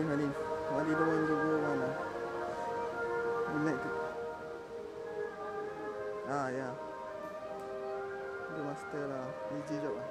Hanif. Mali don't want to go mana? You like to... Yeah. The master lah. Easy job lah.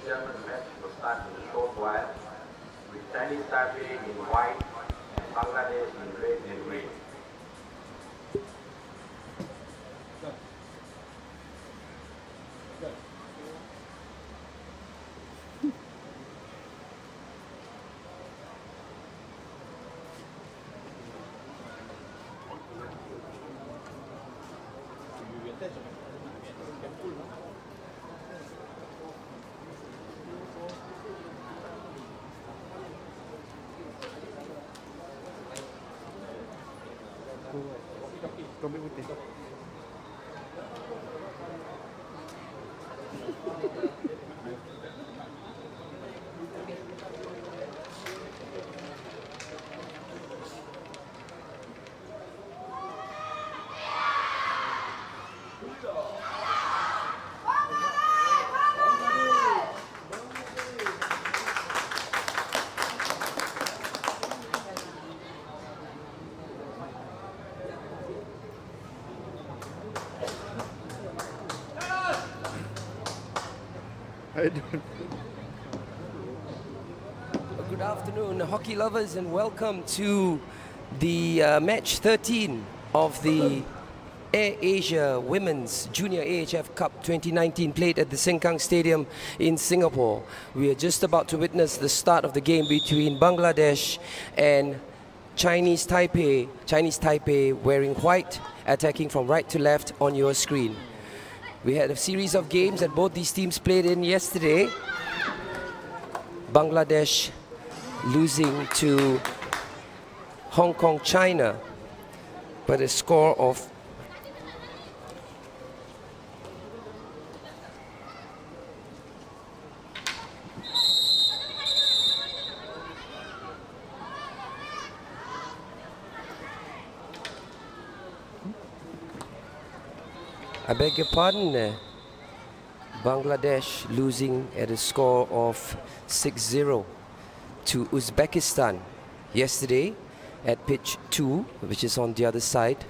German match will start in a short while with Chinese Taipei in white and Bangladesh in red and green. Kopi putih. I don't. Good afternoon, hockey lovers, and welcome to the match 13 of the Air Asia Women's Junior AHF Cup 2019 played at the Sengkang Stadium in Singapore. We are just about to witness the start of the game between Bangladesh and Chinese Taipei. Chinese Taipei wearing white, attacking from right to left on your screen. We had a series of games that both these teams played in yesterday. Bangladesh losing to Hong Kong, China, by a score of I beg your pardon, Bangladesh losing at a score of 6-0 to Uzbekistan yesterday at pitch 2, which is on the other side.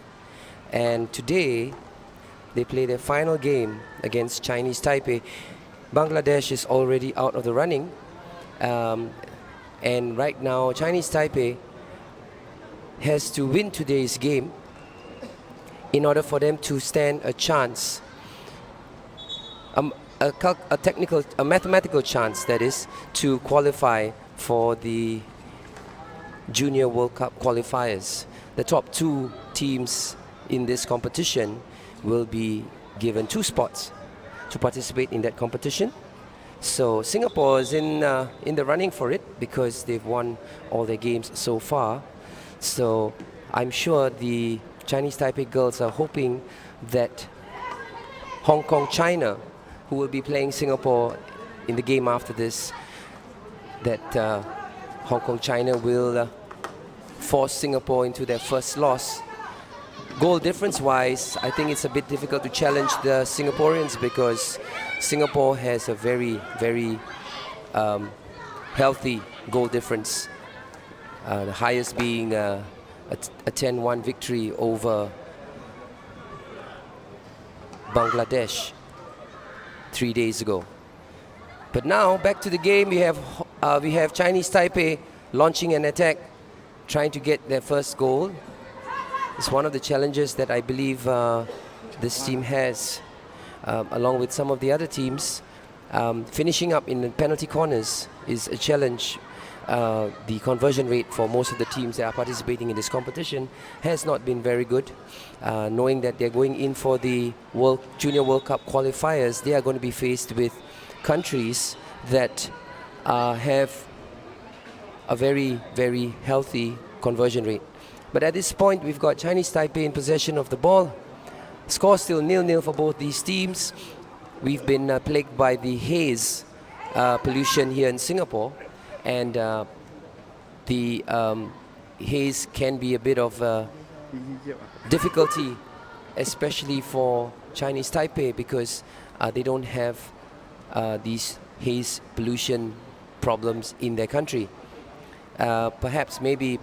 And today, they play their final game against Chinese Taipei. Bangladesh is already out of the running. And right now, Chinese Taipei has to win today's game in order for them to stand a chance, a mathematical chance, that is, to qualify for the Junior World Cup qualifiers. The top 2 teams in this competition will be given 2 spots to participate in that competition. So Singapore is in the running for it because they've won all their games so far. So I'm sure the Chinese Taipei girls are hoping that Hong Kong, China, who will be playing Singapore in the game after this, that Hong Kong, China will force Singapore into their first loss. Goal difference-wise, I think it's a bit difficult to challenge the Singaporeans because Singapore has a very, very healthy goal difference. The highest being a 10-1 victory over Bangladesh 3 days ago. But now back to the game. We have Chinese Taipei launching an attack, trying to get their first goal. It's one of the challenges that I believe this team has, along with some of the other teams. Finishing up in the penalty corners is a challenge the conversion rate for most of the teams that are participating in this competition has not been very good. Knowing that they're going in for the Junior World Cup qualifiers, they are going to be faced with countries that have a very, very healthy conversion rate. But at this point, we've got Chinese Taipei in possession of the ball. Score still 0-0 for both these teams. We've been plagued by the haze pollution here in Singapore, and the haze can be a bit of difficulty, especially for Chinese Taipei, because they don't have these haze pollution problems in their country. Perhaps maybe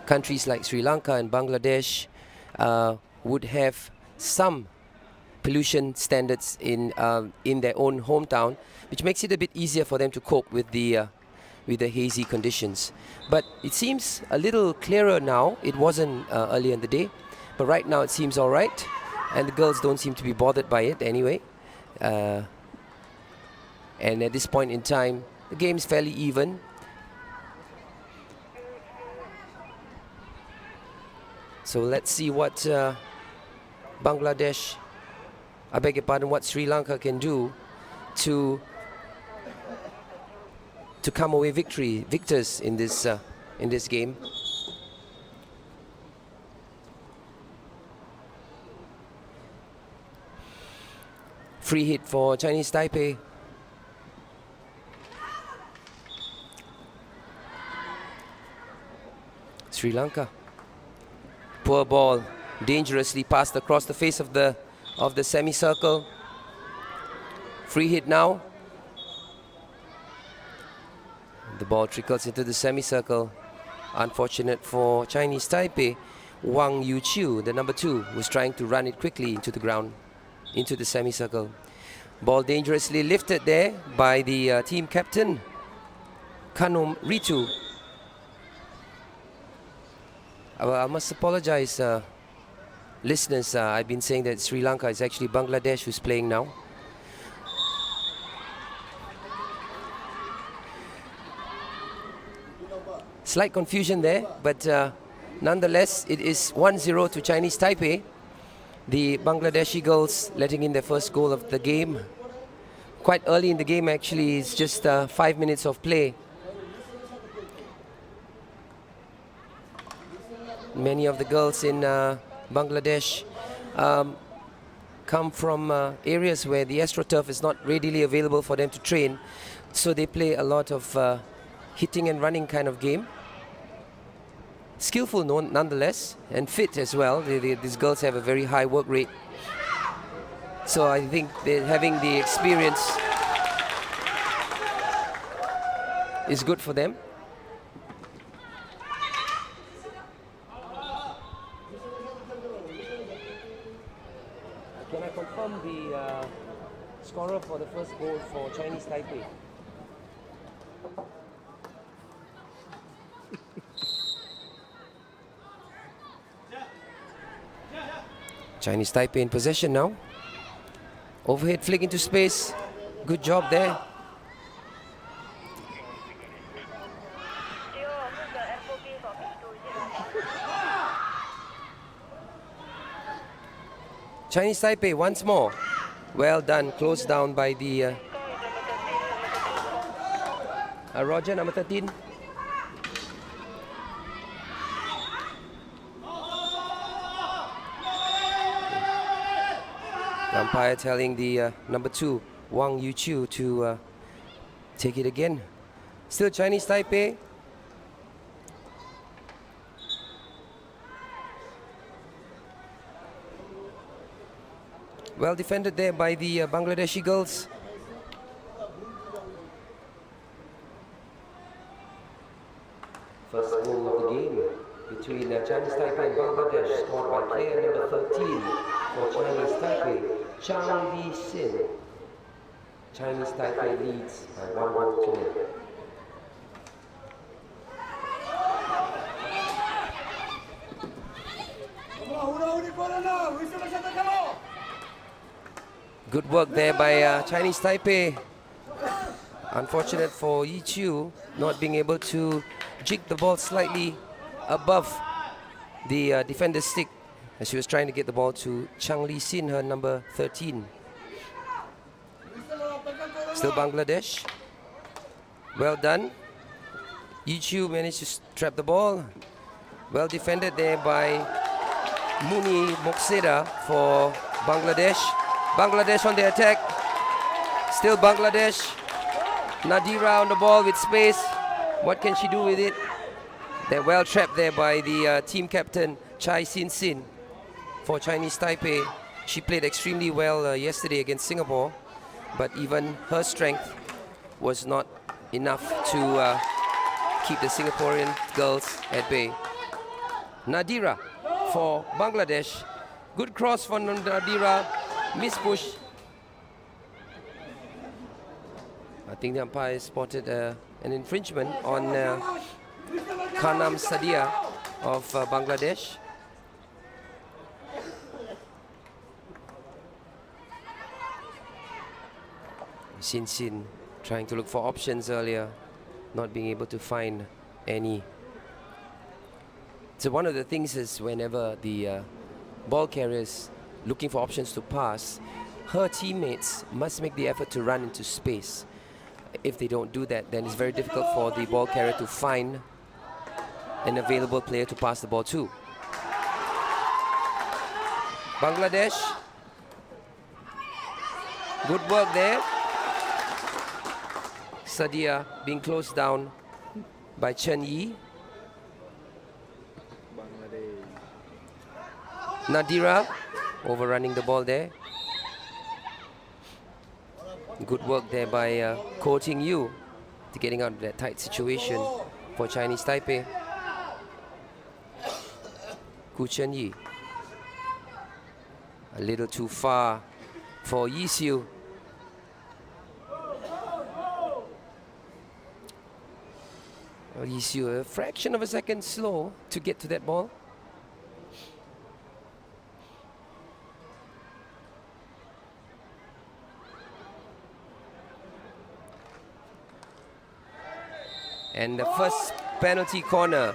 countries like Sri Lanka and Bangladesh would have some pollution standards in their own hometown, which makes it a bit easier for them to cope with the hazy conditions. But it seems a little clearer now. It wasn't earlier in the day, but right now it seems all right, and the girls don't seem to be bothered by it anyway. And at this point in time, the game is fairly even. So let's see what Bangladesh, I beg your pardon, what Sri Lanka can do to come away victors in this game. Free hit for Chinese Taipei. Sri Lanka. Poor ball, dangerously passed across the face of the semicircle. Free hit now. The ball trickles into the semicircle. Unfortunate for Chinese Taipei. Wang Yuqiu, the number 2, was trying to run it quickly into the ground, into the semicircle. Ball dangerously lifted there by the team captain, Kanum Ritu. I must apologize, listeners. I've been saying that Sri Lanka is actually Bangladesh who's playing now. Slight confusion there, but nonetheless, it is 1-0 to Chinese Taipei. The Bangladeshi girls letting in their first goal of the game. Quite early in the game, actually. It's just 5 minutes of play. Many of the girls in Bangladesh come from areas where the AstroTurf is not readily available for them to train, so they play a lot of hitting and running kind of game. Skillful nonetheless, and fit as well. These girls have a very high work rate, so I think they're having the experience is good for them. Can I confirm the scorer for the first goal for Chinese Taipei? Chinese Taipei in possession now. Overhead flick into space. Good job there. Chinese Taipei once more. Well done, closed down by the Roger, number 13. The umpire telling the number 2, Wang Yuqiu, to take it again. Still Chinese Taipei. Well defended there by the Bangladeshi girls. First goal of the game between Chinese Taipei and Bangladesh, scored by player number 13 for Chinese Taipei, Chang Li Sin. Chinese Taipei leads by 1-0 to 0. Good work there by Chinese Taipei. Unfortunate for Yi Chu not being able to jig the ball slightly above the defender's stick as she was trying to get the ball to Chang Lee Sin, her number 13. Still Bangladesh. Well done. Yi Chu managed to trap the ball. Well defended there by Muni Mokseda for Bangladesh. Bangladesh on the attack. Still Bangladesh. Nadira on the ball with space. What can she do with it? They're well trapped there by the team captain Chai Sin Sin for Chinese Taipei. She played extremely well yesterday against Singapore, but even her strength was not enough to keep the Singaporean girls at bay. Nadira for Bangladesh. Good cross for Nadira. Miss push. I think the umpire spotted an infringement on Kanam Sadia of Bangladesh. Sin Sin trying to look for options earlier, not being able to find any. So one of the things is whenever the ball carriers looking for options to pass, her teammates must make the effort to run into space. If they don't do that, then it's very difficult for the ball carrier to find an available player to pass the ball to. Bangladesh. Good work there. Sadia being closed down by Chen Yi. Nadira overrunning the ball there. Good work there by Ko Ting Yu to getting out of that tight situation for Chinese Taipei. Gu Chen Yi. A little too far for Yi Xiu. Well, Yi Xiu a fraction of a second slow to get to that ball. And the first penalty corner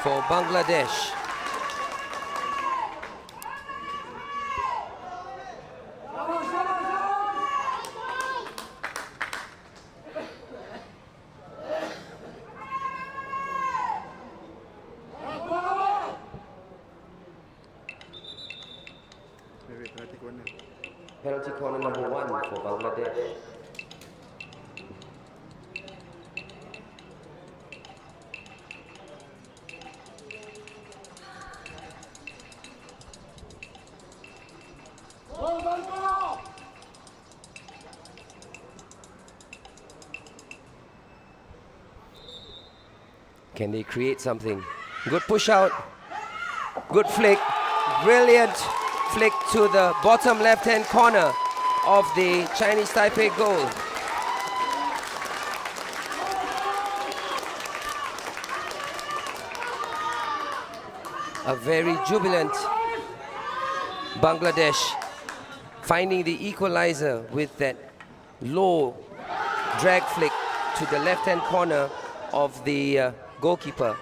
for Bangladesh. Penalty corner number 1 for Bangladesh. Can they create something? Good push out, good flick, brilliant flick to the bottom left-hand corner of the Chinese Taipei goal. A very jubilant Bangladesh finding the equalizer with that low drag flick to the left-hand corner of the goalkeeper.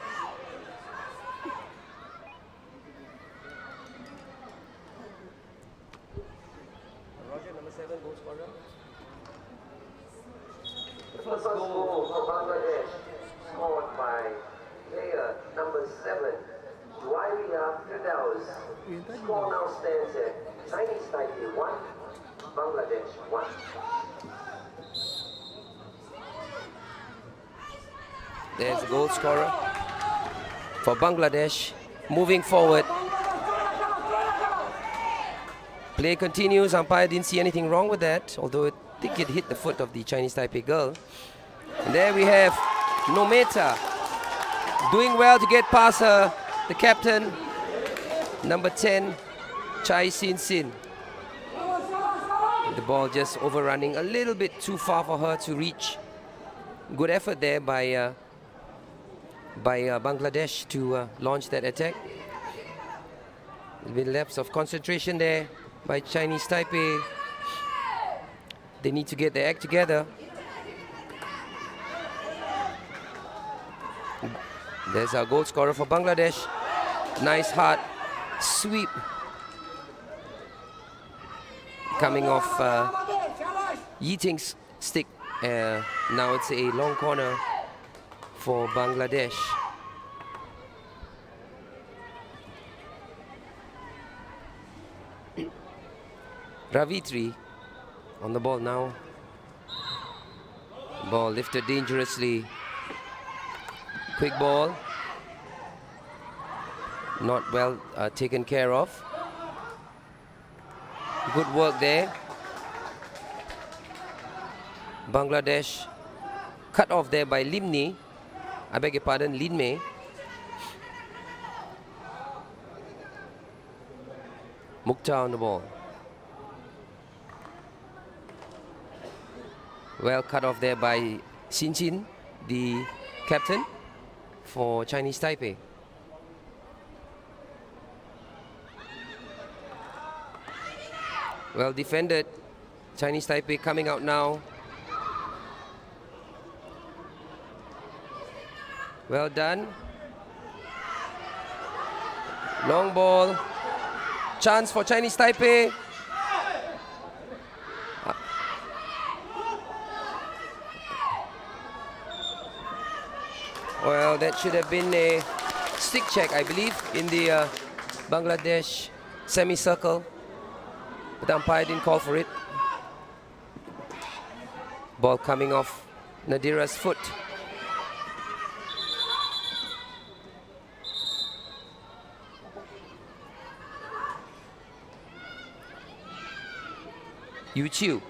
Roger, number 7, goal scorer. The first goal for Bangladesh scored by player number 7, Juwairiya Firdaus. Score now stands at Chinese Taipei 1, Bangladesh 1. There's the goal scorer for Bangladesh. Moving forward. Play continues. Umpire didn't see anything wrong with that, although I think it hit the foot of the Chinese Taipei girl. And there we have Nometa doing well to get past her, the captain, number 10, Chai Sin Sin. The ball just overrunning a little bit too far for her to reach. Good effort there by Bangladesh to launch that attack. A bit lapse of concentration there by Chinese Taipei. They need to get their act together. There's our goal scorer for Bangladesh. Nice hard sweep. Coming off Yiting's stick. Now it's a long corner for Bangladesh. Ravitri on the ball now. Ball lifted dangerously. Quick ball. Not well taken care of. Good work there. Bangladesh cut off there by Limni. I beg your pardon, Linmei. Mukhtar on the ball. Well cut off there by Xin Xin, the captain for Chinese Taipei. Well defended. Chinese Taipei coming out now. Well done. Long ball. Chance for Chinese Taipei. Well, that should have been a stick check, I believe, in the Bangladesh semicircle. But the umpire didn't call for it. Ball coming off Nadira's foot. Yu Chiu.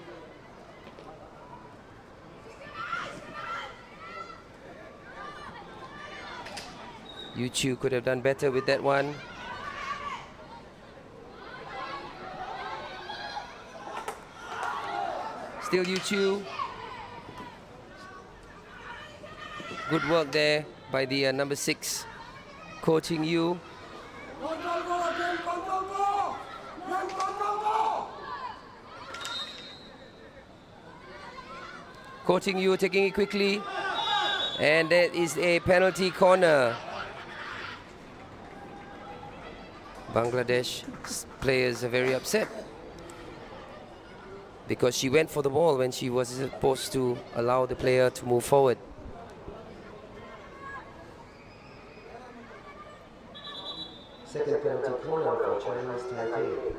Yu Chiu could have done better with that one. Still Yu Chiu. Good work there by the number 6 coaching Yu. Coaching Yu, taking it quickly. And that is a penalty corner. Bangladesh players are very upset because she went for the ball when she was supposed to allow the player to move forward. Second penalty corner for Chinese Taipei.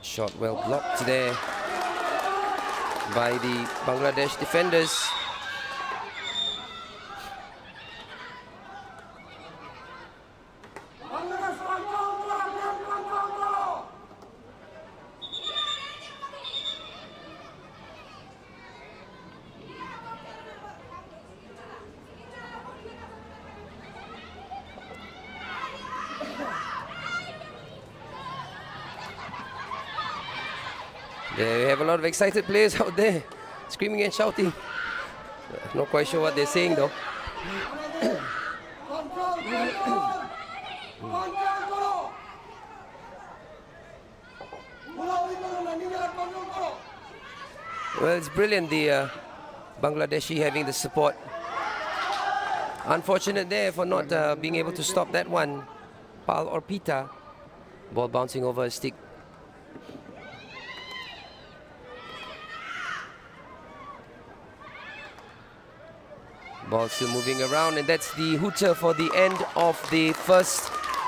Shot well blocked there by the Bangladesh defenders. They have a lot of excited players out there, screaming and shouting. Not quite sure what they're saying though. Well, it's brilliant, the Bangladeshi having the support. Unfortunate there for not being able to stop that one. Pal or Pita. Ball bouncing over a stick. Ball still moving around, and that's the hooter for the end of the first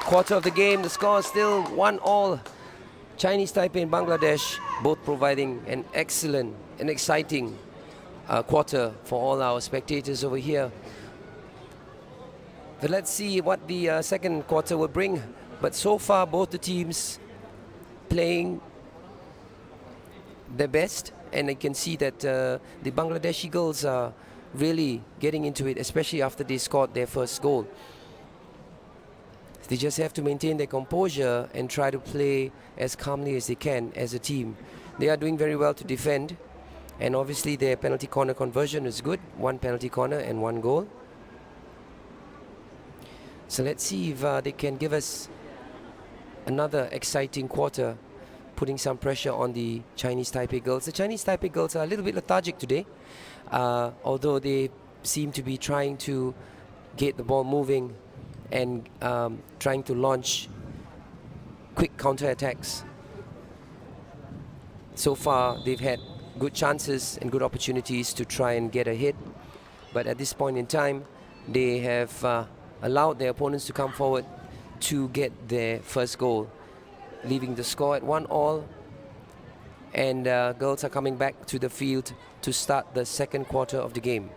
quarter of the game. The score is still 1-1. Chinese Taipei and Bangladesh both providing an excellent and exciting quarter for all our spectators over here. But let's see what the second quarter will bring. But so far, both the teams playing their best. and I can see that the Bangladeshi girls are really getting into it, especially after they scored their first goal. They just have to maintain their composure and try to play as calmly as they can as a team. They are doing very well to defend, and obviously their penalty corner conversion is good. 1 penalty corner and 1 goal. So let's see if they can give us another exciting quarter, putting some pressure on the Chinese Taipei girls. The Chinese Taipei girls are a little bit lethargic today, although they seem to be trying to get the ball moving and trying to launch quick counter-attacks. So far, they've had good chances and good opportunities to try and get ahead, but at this point in time, they have allowed their opponents to come forward to get their first goal, leaving the score at 1-1, and girls are coming back to the field to start the second quarter of the game.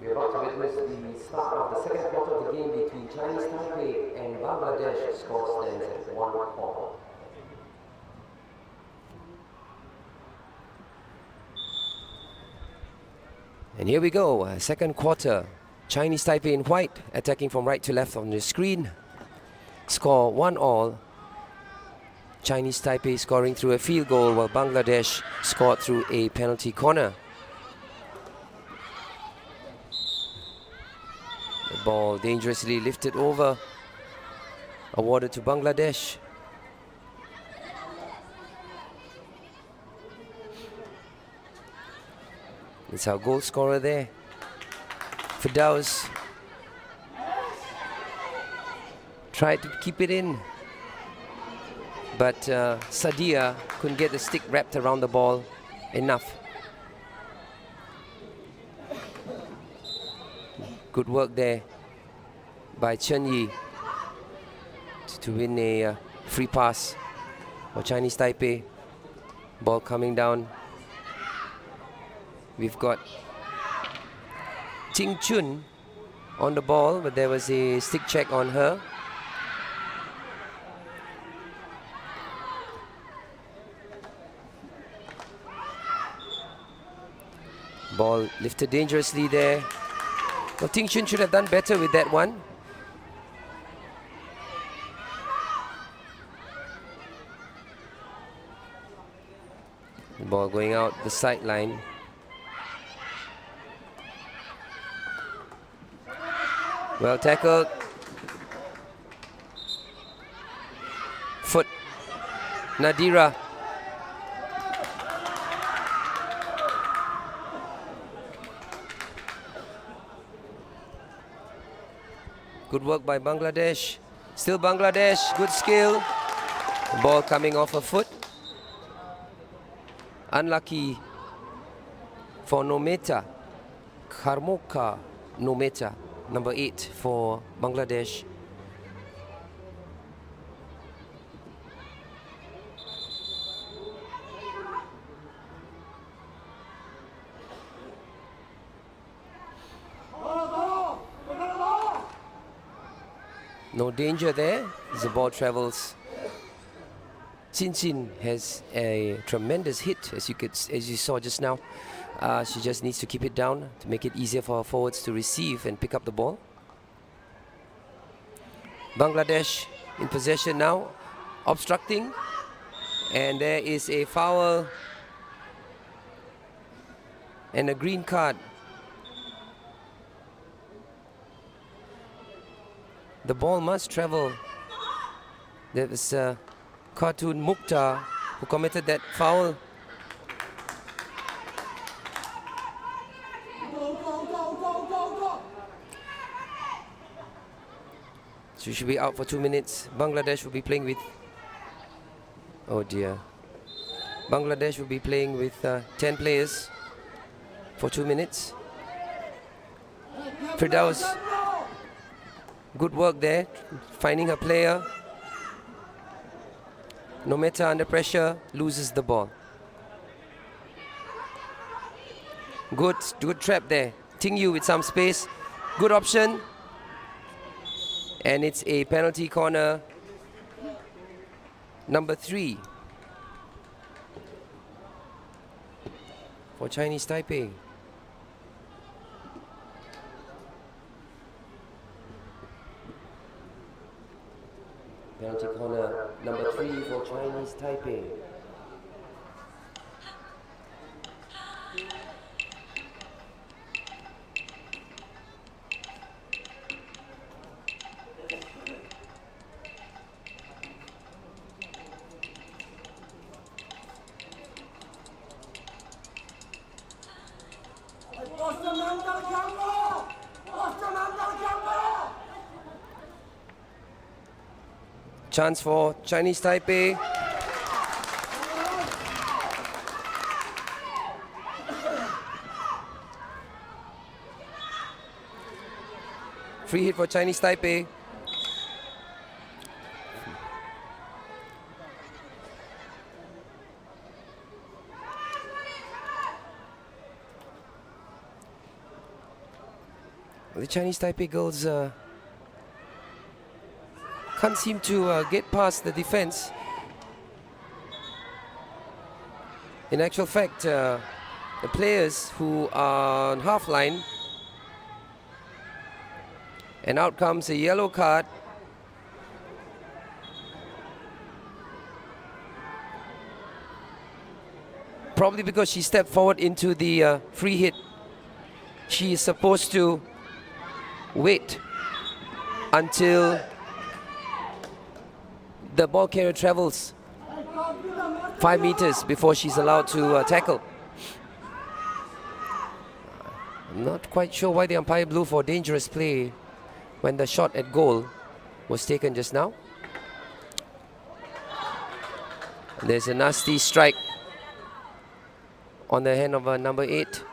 We're about to witness the start of the second quarter of the game between Chinese Taipei and Bangladesh. Score stands at 1-1. And here we go, second quarter. Chinese Taipei in white, attacking from right to left on the screen. Score 1-1. Chinese Taipei scoring through a field goal, while Bangladesh scored through a penalty corner. The ball dangerously lifted over, awarded to Bangladesh. It's our goal scorer there, Firdaus. Tried to keep it in, but Sadia couldn't get the stick wrapped around the ball enough. Good work there by Chen Yi to win a free pass for Chinese Taipei. Ball coming down. We've got Ting Chun on the ball, but there was a stick check on her. Ball lifted dangerously there. Well, Ting Chun should have done better with that one. The ball going out the sideline. Well tackled. Foot. Nadira. Good work by Bangladesh. Still Bangladesh, good skill. The ball coming off a foot. Unlucky for Nometa. Karmoka Nometa, number 8 for Bangladesh. No danger there as the ball travels. Xin has a tremendous hit, as you saw just now. She just needs to keep it down to make it easier for our forwards to receive and pick up the ball. Bangladesh in possession now, obstructing, and there is a foul and a green card. The ball must travel. There was Khatun Mukhtar who committed that foul. She should be out for 2 minutes. Bangladesh will be playing with... Oh dear. Bangladesh will be playing with 10 players for 2 minutes. Firdaus Good work there, finding her player. No matter under pressure, loses the ball. Good trap there. Ting Yu with some space. Good option. And it's a penalty corner. Number 3 for Chinese Taipei. Penalty corner number 3 for Chinese Taipei. Chance for Chinese Taipei. Free hit for Chinese Taipei. The Chinese Taipei girls can't seem to get past the defense. In actual fact, the players who are on half line, and out comes a yellow card. Probably because she stepped forward into the free hit. She is supposed to wait until the ball carrier travels 5 meters before she's allowed to tackle. I'm not quite sure why the umpire blew for dangerous play when the shot at goal was taken just now. There's a nasty strike on the hand of number 8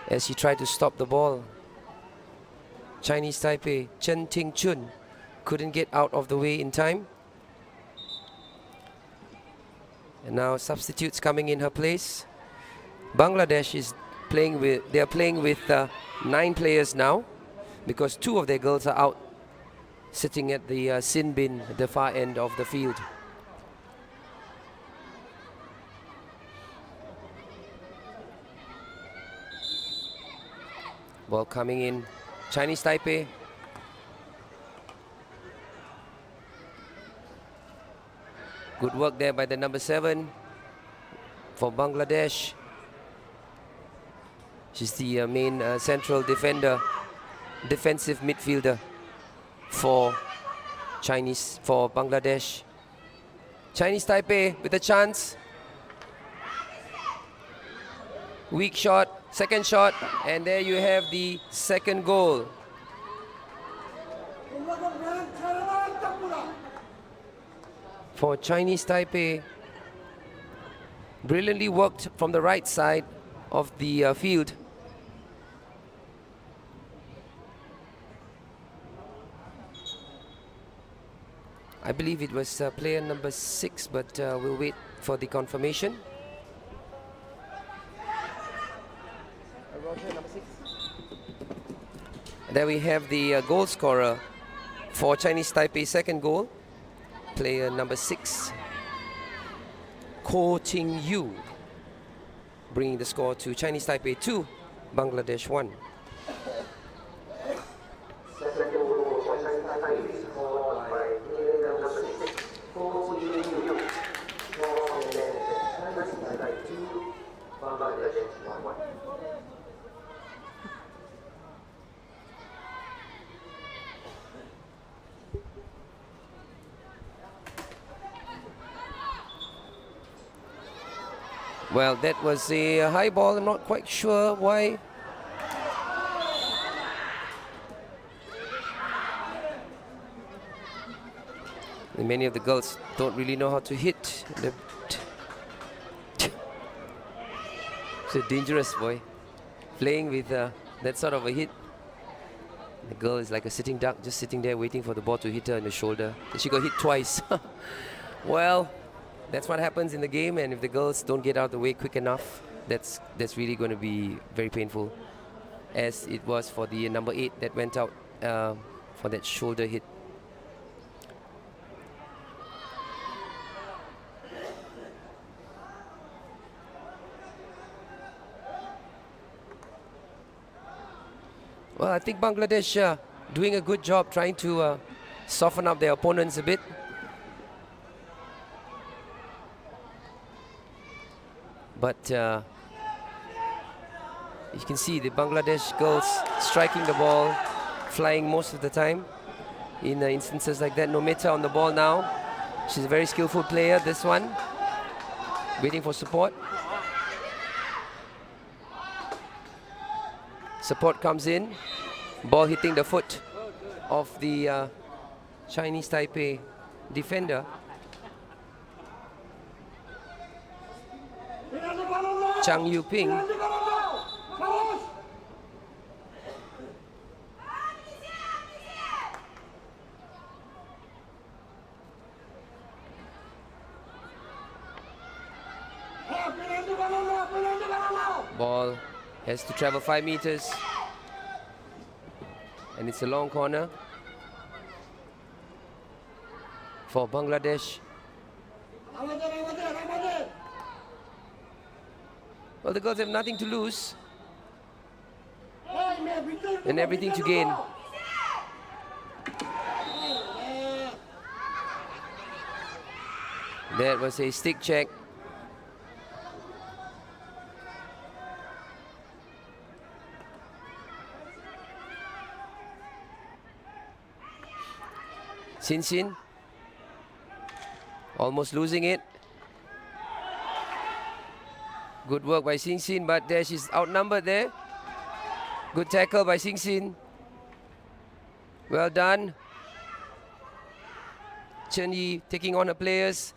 as he tried to stop the ball. Chinese Taipei, Chen Ting Chun, couldn't get out of the way in time. And now substitutes coming in her place. Bangladesh is playing with, they are playing with 9 players now because 2 of their girls are out sitting at the sin bin at the far end of the field. Ball coming in. Chinese Taipei. Good work there by the number 7 for Bangladesh. She's the main central defender, defensive midfielder for Bangladesh. Chinese Taipei with a chance. Weak shot, second shot, and there you have the second goal. For Chinese Taipei, brilliantly worked from the right side of the field. I believe it was player number 6, but we'll wait for the confirmation. There we have the goal scorer for Chinese Taipei's second goal. Player number 6, Ko Ting Yu, bringing the score to Chinese Taipei 2, Bangladesh 1. Well, that was a high ball. I'm not quite sure why. And many of the girls don't really know how to hit. It's a dangerous boy, playing with that sort of a hit. The girl is like a sitting duck, just sitting there waiting for the ball to hit her in the shoulder. And she got hit twice. Well, that's what happens in the game, and if the girls don't get out of the way quick enough, that's really going to be very painful, as it was for the number 8 that went out for that shoulder hit. Well, I think Bangladesh doing a good job trying to soften up their opponents a bit. But you can see the Bangladesh girls striking the ball, flying most of the time in instances like that. Nometa on the ball now. She's a very skillful player, this one. Waiting for support. Support comes in. Ball hitting the foot of the Chinese Taipei defender. Chang Yu-ping. Ball has to travel 5 meters. And it's a long corner for Bangladesh. Well, the girls have nothing to lose and everything to gain. That was a stick check. Sin almost losing it. Good work by Sin, but there she's outnumbered there. Good tackle by Sin. Well done. Chen Yi taking on her players.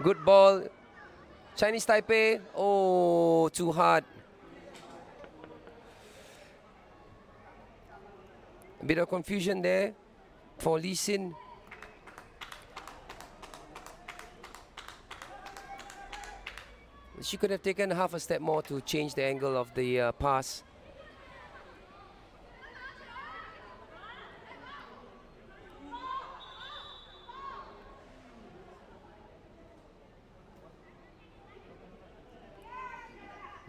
Good ball. Chinese Taipei. Oh, too hard. A bit of confusion there for Lee Sin. She could have taken half a step more to change the angle of the pass.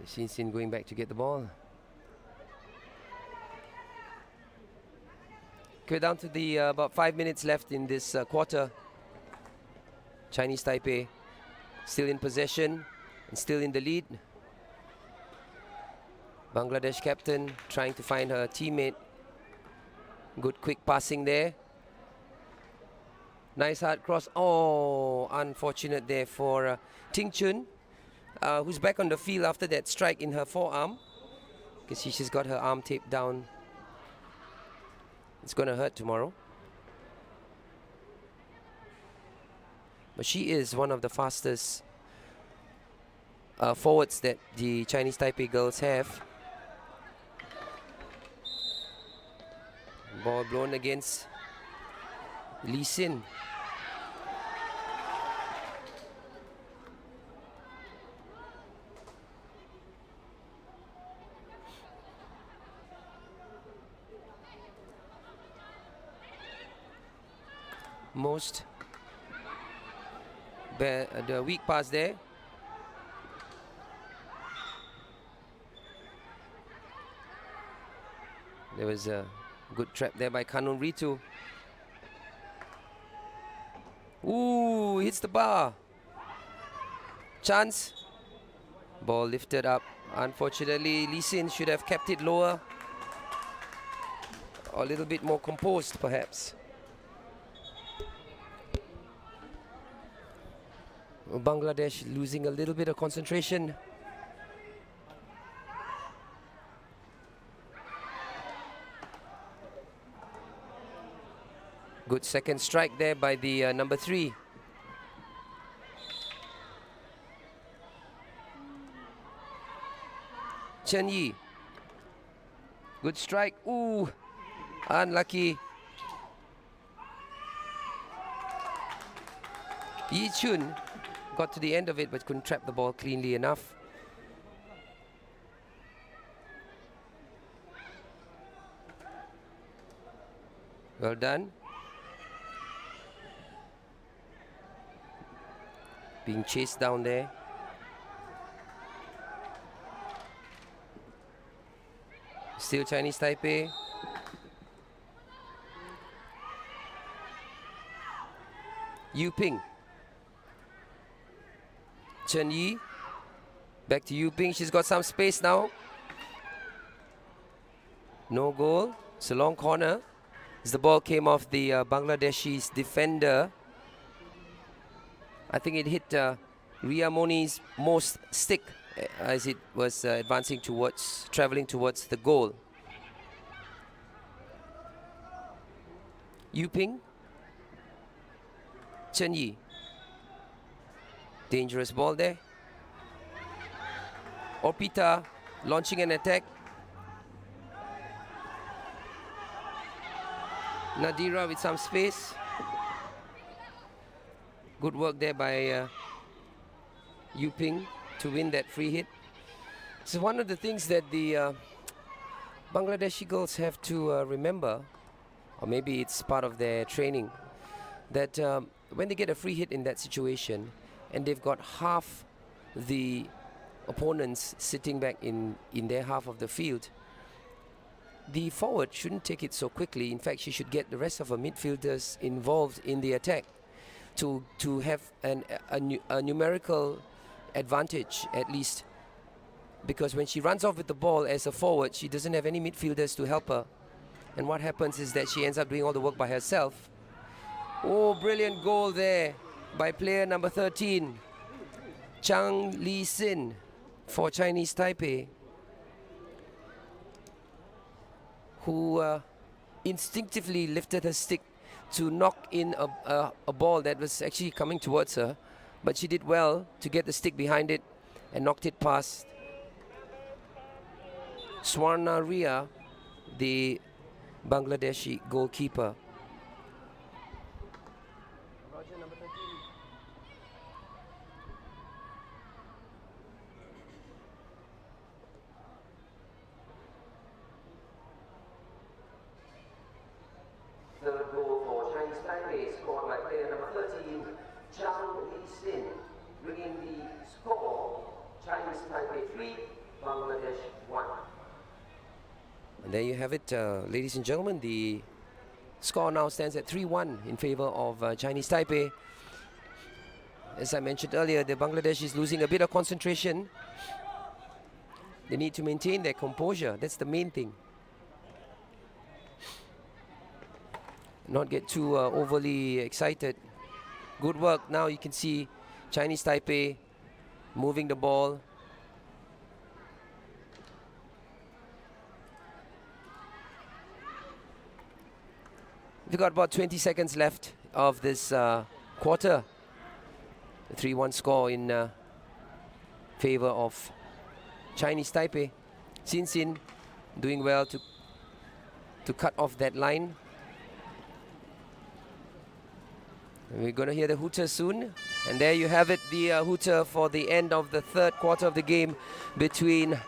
Sin going back to get the ball. Okay, down to the about 5 minutes left in this quarter. Chinese Taipei still in possession and still in the lead. Bangladesh captain trying to find her teammate. Good quick passing there. Nice hard cross. Oh, unfortunate there for Ting Chun, who's back on the field after that strike in her forearm. You can see she's got her arm taped down. It's going to hurt tomorrow. But she is one of the fastest forwards that the Chinese Taipei girls have. Ball blown against Lee Sin. Most the weak pass there. There was a good trap there by Kanun Ritu. Ooh, hits the bar. Chance. Ball lifted up. Unfortunately, Lee Sin should have kept it lower. Or a little bit more composed, perhaps. Bangladesh losing a little bit of concentration. Good second strike there by the number 3. Chen Yi. Good strike. Ooh, unlucky. Yi Chun got to the end of it but couldn't trap the ball cleanly enough. Well done. Being chased down there. Still Chinese Taipei. Yu Ping. Chen Yi. Back to Yu Ping. She's got some space now. No goal. It's a long corner. As the ball came off the Bangladeshi's defender. I think it hit Ria Moni's most stick as it was traveling towards the goal. Yu Ping. Chen Yi. Dangerous ball there. Orpita launching an attack. Nadira with some space. Good work there by Yu Ping to win that free hit. So one of the things that the Bangladeshi girls have to remember, or maybe it's part of their training, that when they get a free hit in that situation and they've got half the opponents sitting back in their half of the field, the forward shouldn't take it so quickly. In fact, she should get the rest of her midfielders involved in the attack to have a numerical advantage at least. Because when she runs off with the ball as a forward, she doesn't have any midfielders to help her. And what happens is that she ends up doing all the work by herself. Oh, brilliant goal there by player number 13, Chang Li Sin for Chinese Taipei, who instinctively lifted her stick to knock in a ball that was actually coming towards her, but she did well to get the stick behind it and knocked it past Swarna Ria, the Bangladeshi goalkeeper. Roger, number 13. Third goal for Chinese Taipei, scored by player number 13, Chang Li Sin, bringing the score Chinese Taipei 3, Bangladesh 1. And there you have it, ladies and gentlemen. The score now stands at 3-1 in favor of Chinese Taipei. As I mentioned earlier, the Bangladesh is losing a bit of concentration. They need to maintain their composure. That's the main thing. Not get too overly excited. Good work. Now you can see Chinese Taipei moving the ball. We've got about 20 seconds left of this quarter. The 3-1 score in favor of Chinese Taipei. Sin doing well to cut off that line. We're going to hear the hooter soon. And there you have it, the hooter for the end of the third quarter of the game between,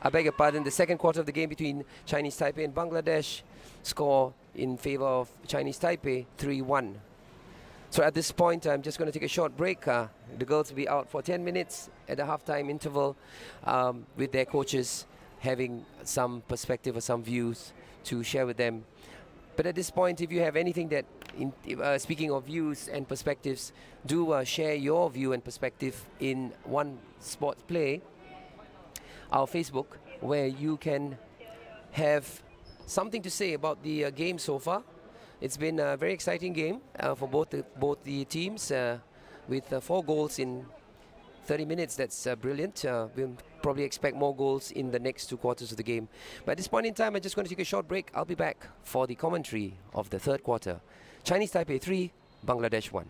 I beg your pardon, the second quarter of the game between Chinese Taipei and Bangladesh. Score in favor of Chinese Taipei, 3-1. So at this point, I'm just going to take a short break. The girls will be out for 10 minutes at the halftime interval with their coaches having some perspective or some views to share with them. But at this point, if you have anything that, speaking of views and perspectives, do share your view and perspective in One Sports Play, our Facebook, where you can have something to say about the game so far. It's been a very exciting game for both the teams with 4 goals in 30 minutes. That's brilliant. We'll probably expect more goals in the next 2 quarters of the game. But at this point in time, I'm just going to take a short break. I'll be back for the commentary of the third quarter. Chinese Taipei 3, Bangladesh 1.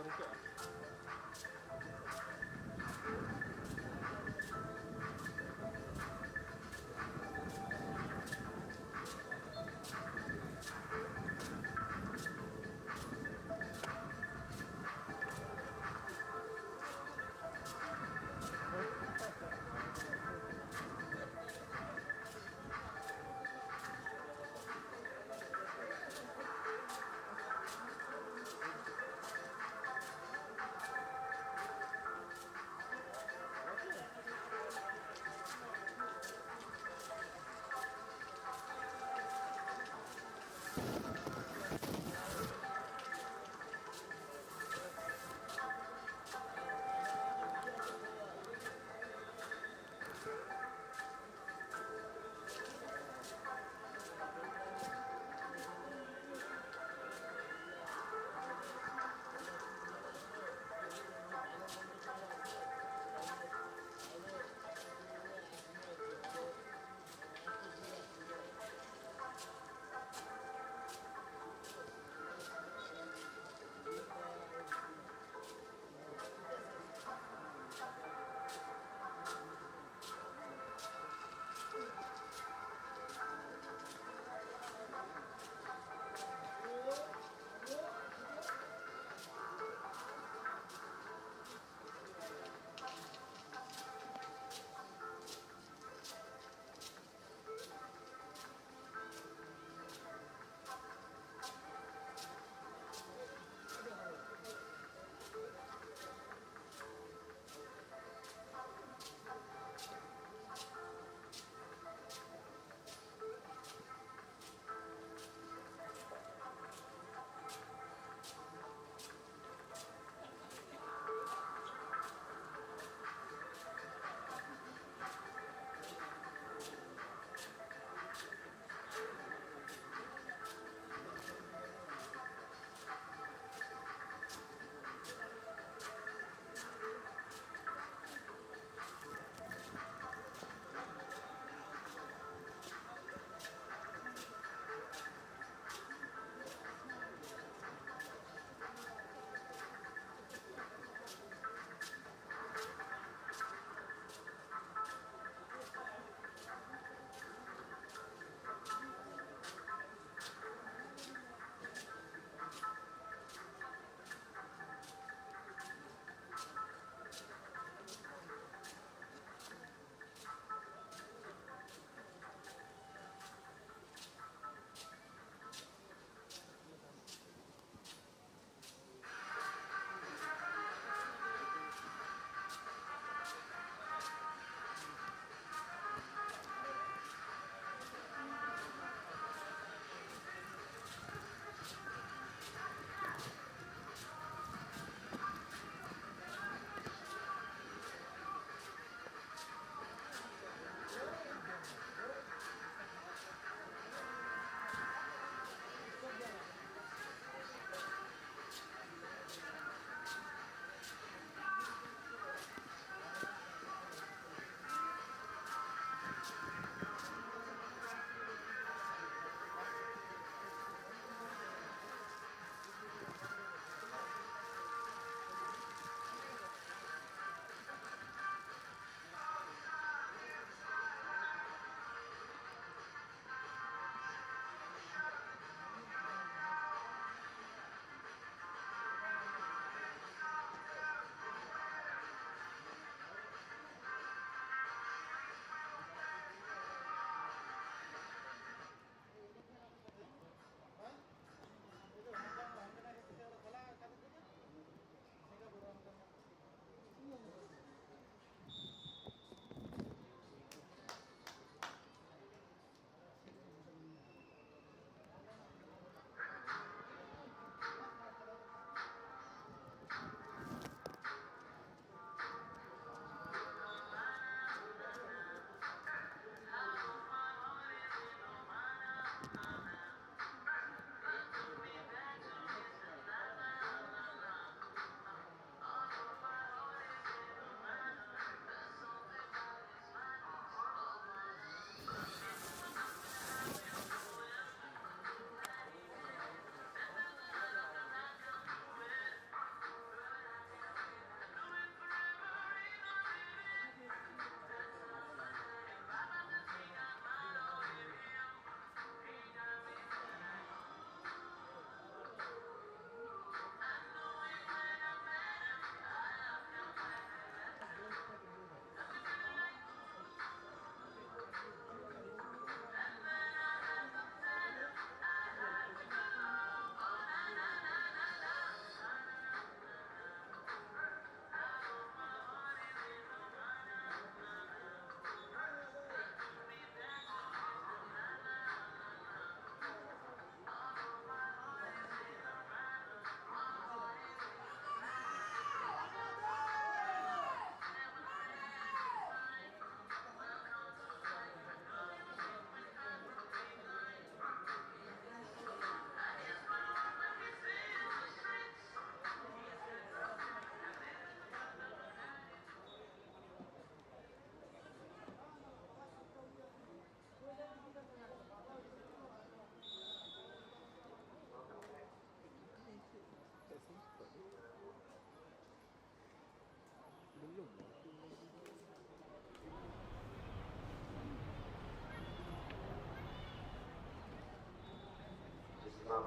roket.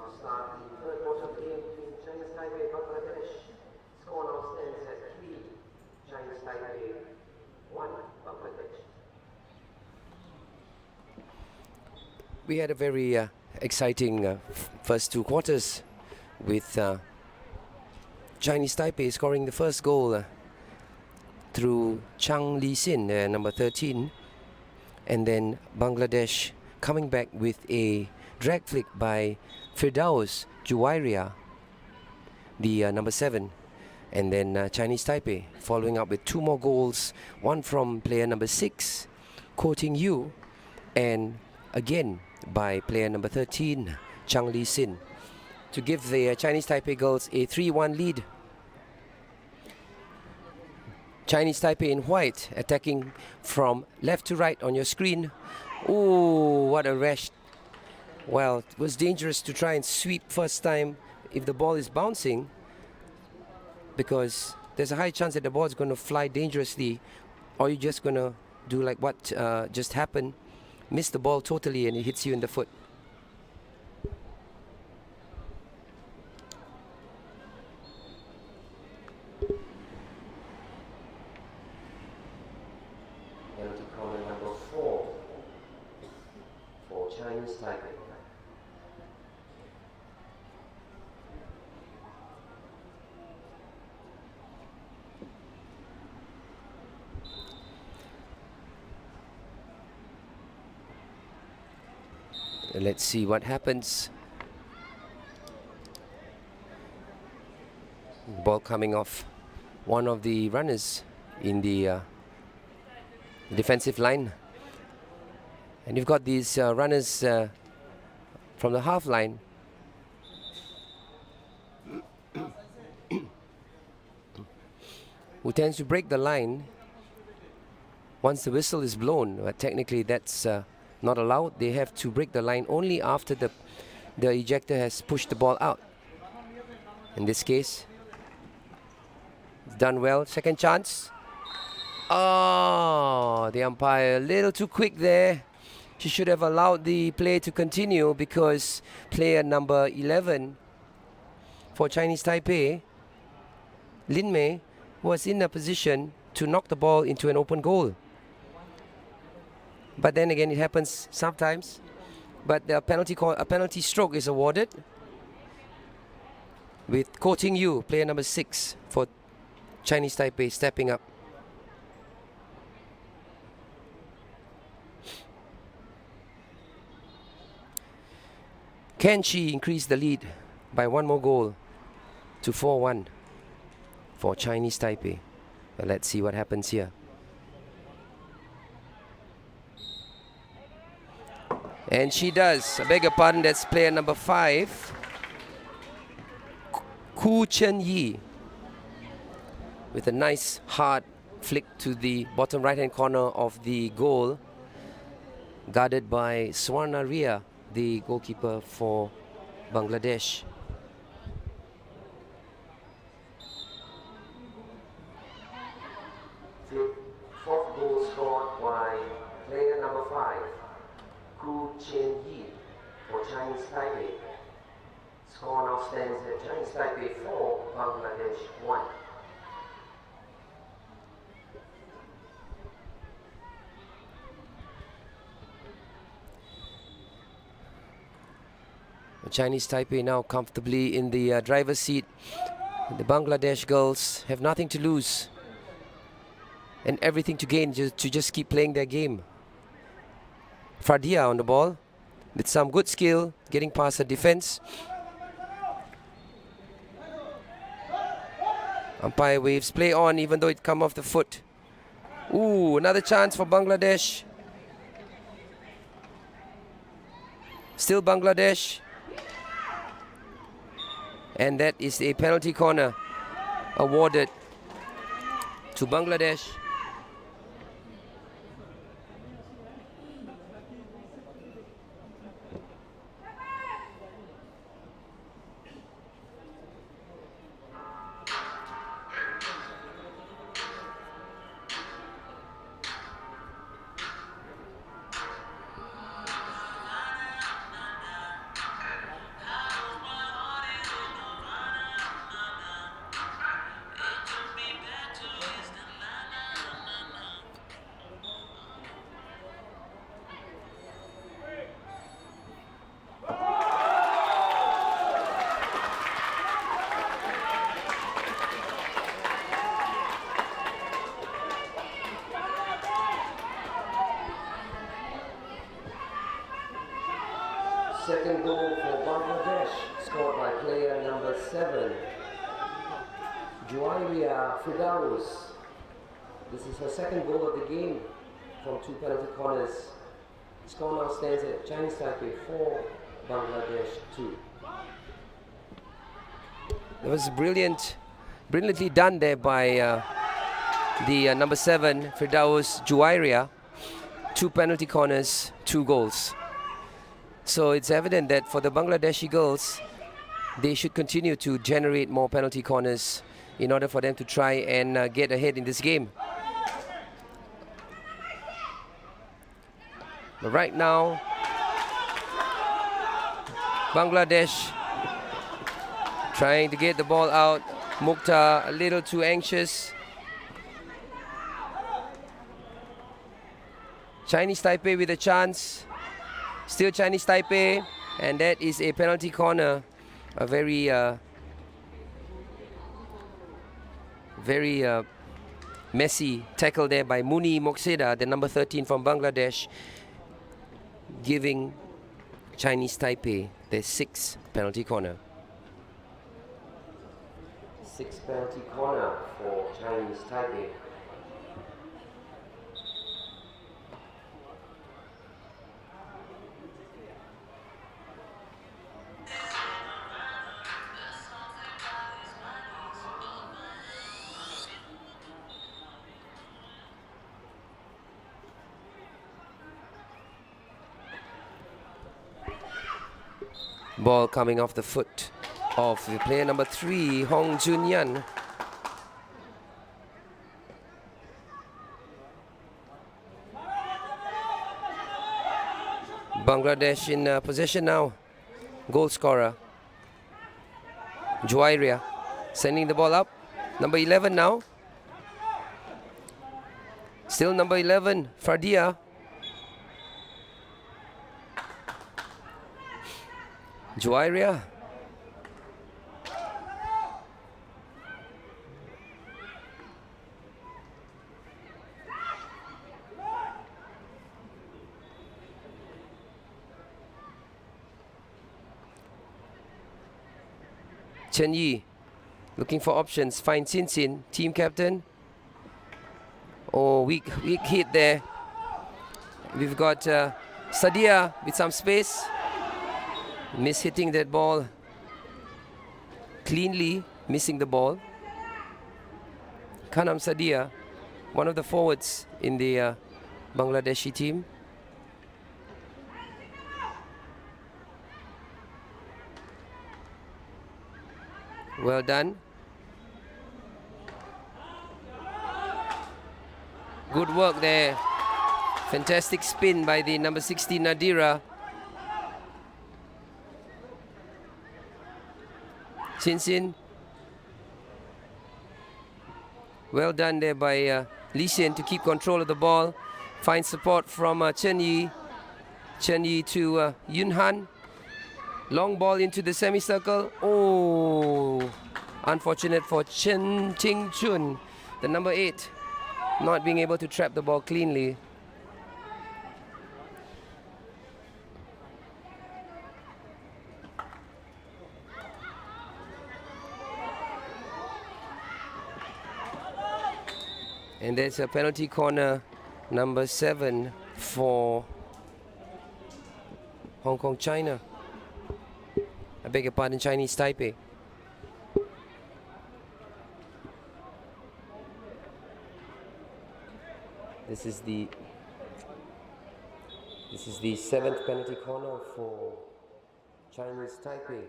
to start the third quarter of the game between Chinese Taipei and Bangladesh. Score now stands at 3, Chinese Taipei 1, Bangladesh. We had a very exciting first two quarters with Chinese Taipei scoring the first goal through Chang Lee Sin, number 13, and then Bangladesh coming back with a drag flick by Firdaus Juwairia, the number 7, and then Chinese Taipei following up with two more goals, one from player number 6, Ko Ting Yu, and again by player number 13, Chang Lee Sin, to give the Chinese Taipei girls a 3-1 lead. Chinese Taipei in white attacking from left to right on your screen. Oh, what a rash. Well, it was dangerous to try and sweep first time if the ball is bouncing, because there's a high chance that the ball is going to fly dangerously, or you're just going to do like what just happened, miss the ball totally and it hits you in the foot. Penalty corner number 4 for Chinese Taipei. Let's see what happens. Ball coming off one of the runners in the defensive line. And you've got these runners from the half line. Who tends to break the line once the whistle is blown. But technically that's not allowed. They have to break the line only after the ejector has pushed the ball out. In this case, it's done well. Second chance. Oh, the umpire a little too quick there. She should have allowed the play to continue, because player number 11 for Chinese Taipei, Lin Mei, was in a position to knock the ball into an open goal. But then again, it happens sometimes. But the penalty stroke is awarded, with Ko Ting Yu, player number 6 for Chinese Taipei, stepping up. Can she increase the lead by one more goal to 4-1 for Chinese Taipei? Well, let's see what happens here. And she does. I beg your pardon, that's player number 5, Ku Chen Yi, with a nice hard flick to the bottom right hand corner of the goal, guarded by Swarna Ria, the goalkeeper for Bangladesh. Fourth goal scored by player number 5, Ku Chen Yi for Chinese Taipei. Score now stands at Chinese Taipei 4, Bangladesh 1. Chinese Taipei now comfortably in the driver's seat. The Bangladesh girls have nothing to lose and everything to gain, to just keep playing their game. Fardia on the ball with some good skill, getting past the defense. Umpire waves play on, even though it come off the foot. Ooh, another chance for Bangladesh. Still Bangladesh. And that is a penalty corner awarded to Bangladesh. Second goal for Bangladesh, scored by player number 7, Juwairia Firdaus. This is her second goal of the game from 2 penalty corners. Score now stands at Chinese Taipei 4, Bangladesh 2. It was brilliantly done there by the number 7, Firdaus Juwairia. 2 penalty corners, 2 goals. So it's evident that for the Bangladeshi girls, they should continue to generate more penalty corners in order for them to try and get ahead in this game. But right now, Bangladesh trying to get the ball out. Mukhtar a little too anxious. Chinese Taipei with a chance. Still Chinese Taipei, and that is a penalty corner. A very messy tackle there by Muni Mokseda, the number 13 from Bangladesh, giving Chinese Taipei their 6th penalty corner. 6th penalty corner for Chinese Taipei. Ball coming off the foot of the player number 3, Hong Junyan. Bangladesh in possession now. Goal scorer Juwairia sending the ball up. Number 11 now. Still number 11, Fardia. Juwairia. Chen Yi looking for options, finds Sin Sin, team captain. Oh, weak hit there. We've got Sadia with some space. Miss-hitting that ball. Cleanly missing the ball. Kanam Sadia, one of the forwards in the Bangladeshi team. Well done. Good work there. Fantastic spin by the number 16 Nadira. Sin Sin. Well done there by Li Xin to keep control of the ball. Finds support from Chen Yi. Chen Yi to Yun Han. Long ball into the semicircle. Oh, unfortunate for Chen Ting Chun, the number 8, not being able to trap the ball cleanly. And there's a penalty corner, number 7 for Hong Kong, China. I beg your pardon, Chinese Taipei. This is the 7th penalty corner for Chinese Taipei.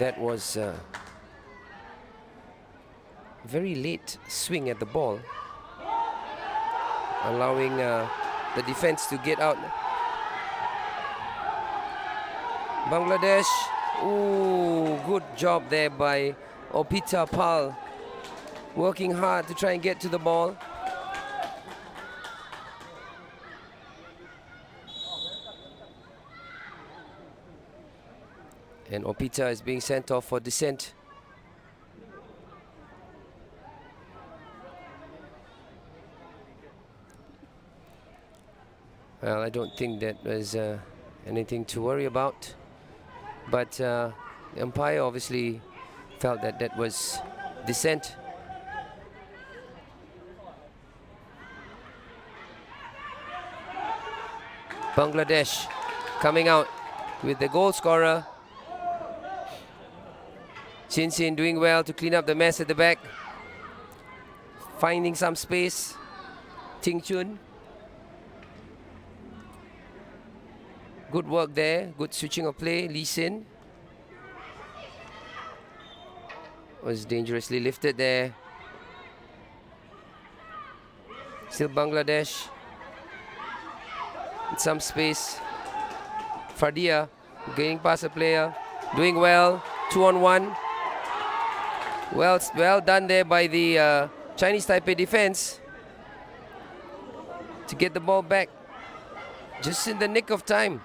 That was a very late swing at the ball, allowing the defense to get out Bangladesh. Ooh, good job there by Opita Pal. Working hard to try and get to the ball. And Opita is being sent off for descent. Well, I don't think that was anything to worry about. But the umpire obviously felt that that was descent. Bangladesh coming out with the goal scorer. Chin Sin doing well to clean up the mess at the back. Finding some space. Ting Chun. Good work there. Good switching of play. Lee Sin was dangerously lifted there. Still Bangladesh. In some space. Fardia gaining past a player. Doing well. 2-on-1. Well done there by the Chinese Taipei defense to get the ball back just in the nick of time.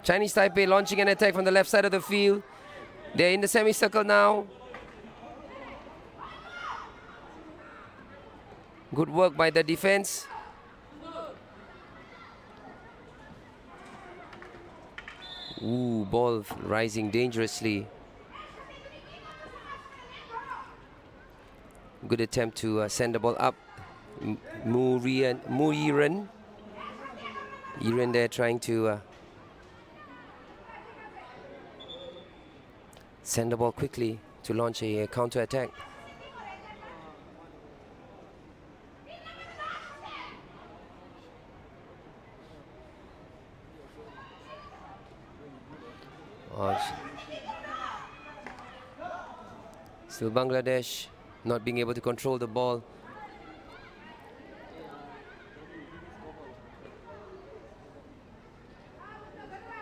Chinese Taipei launching an attack from the left side of the field. They're in the semicircle now. Good work by the defense. Ooh, ball rising dangerously. Good attempt to send the ball up. Muriran there trying to send the ball quickly to launch a counter attack. Still Bangladesh not being able to control the ball.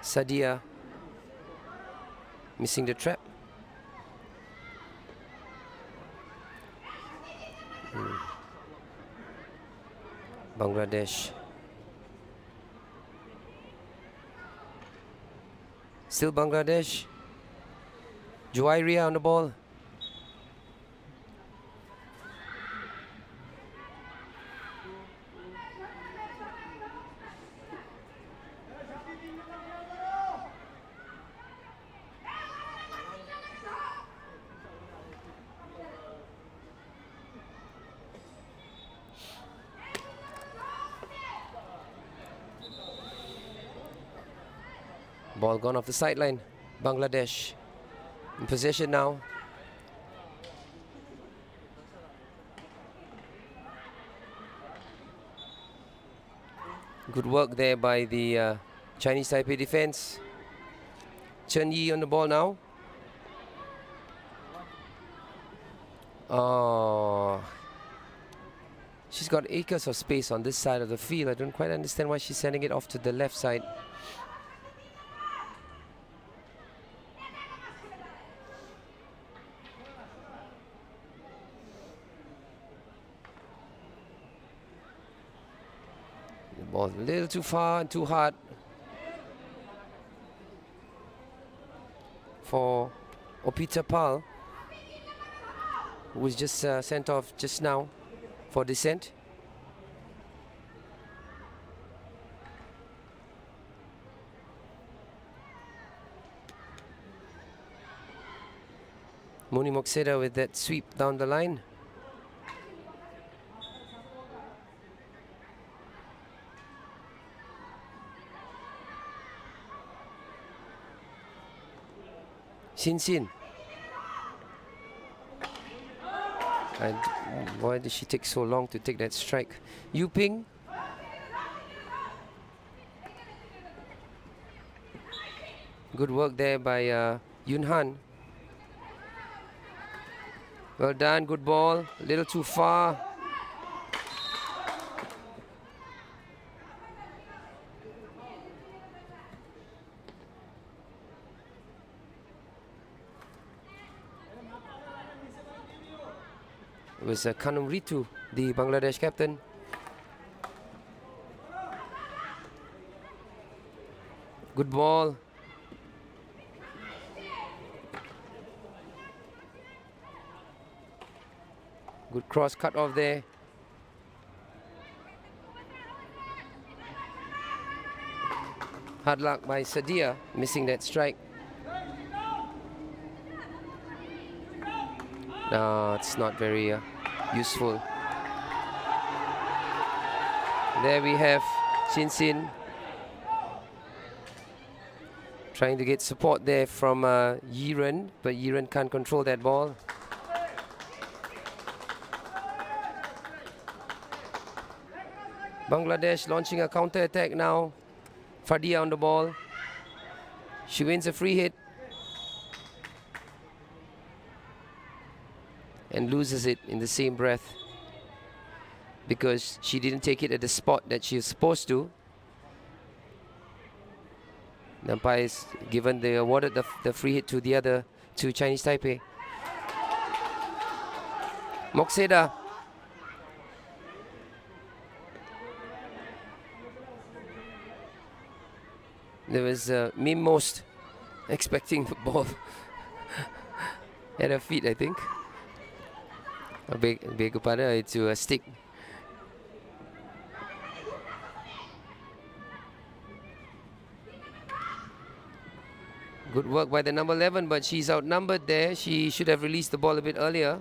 Sadia missing the trap. Bangladesh. Still Bangladesh. Juwairia on the ball. Ball gone off the sideline. Bangladesh in possession now. Good work there by the Chinese Taipei defense. Chen Yi on the ball now. Oh, she's got acres of space on this side of the field. I don't quite understand why she's sending it off to the left side. Ball a little too far and too hard for Opita Pal, who was just sent off just now for descent. Moni Mokseda with that sweep down the line. Sin. And why did she take so long to take that strike? Yu Ping. Good work there by Yun Han. Well done, good ball. A little too far. It was Kanum Ritu, the Bangladesh captain. Good ball. Good cross cut off there. Hard luck by Sadia, missing that strike. No, it's not very useful. There we have Shin trying to get support there from Yiren, but Yiren can't control that ball. Bangladesh launching a counter attack now. Fadia on the ball. She wins a free hit and loses it in the same breath because she didn't take it at the spot that she was supposed to. The umpire is awarded the free hit to the other to Chinese Taipei. Mokseda. There was Mim Most expecting the ball at her feet, I think. Beg kepada itu a stick. Good work by the number 11, but she's outnumbered there. She should have released the ball a bit earlier.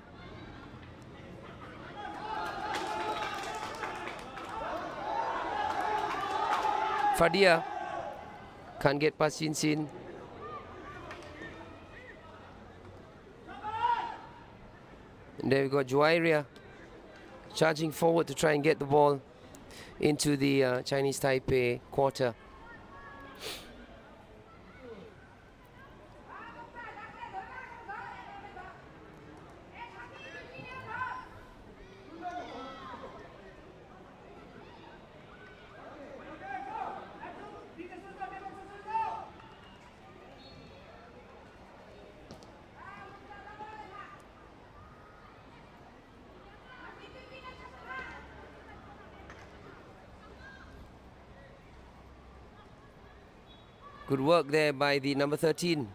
Fadia can't get past Sin. And there we got Juairia charging forward to try and get the ball into the Chinese Taipei quarter. Good work there by the number 13.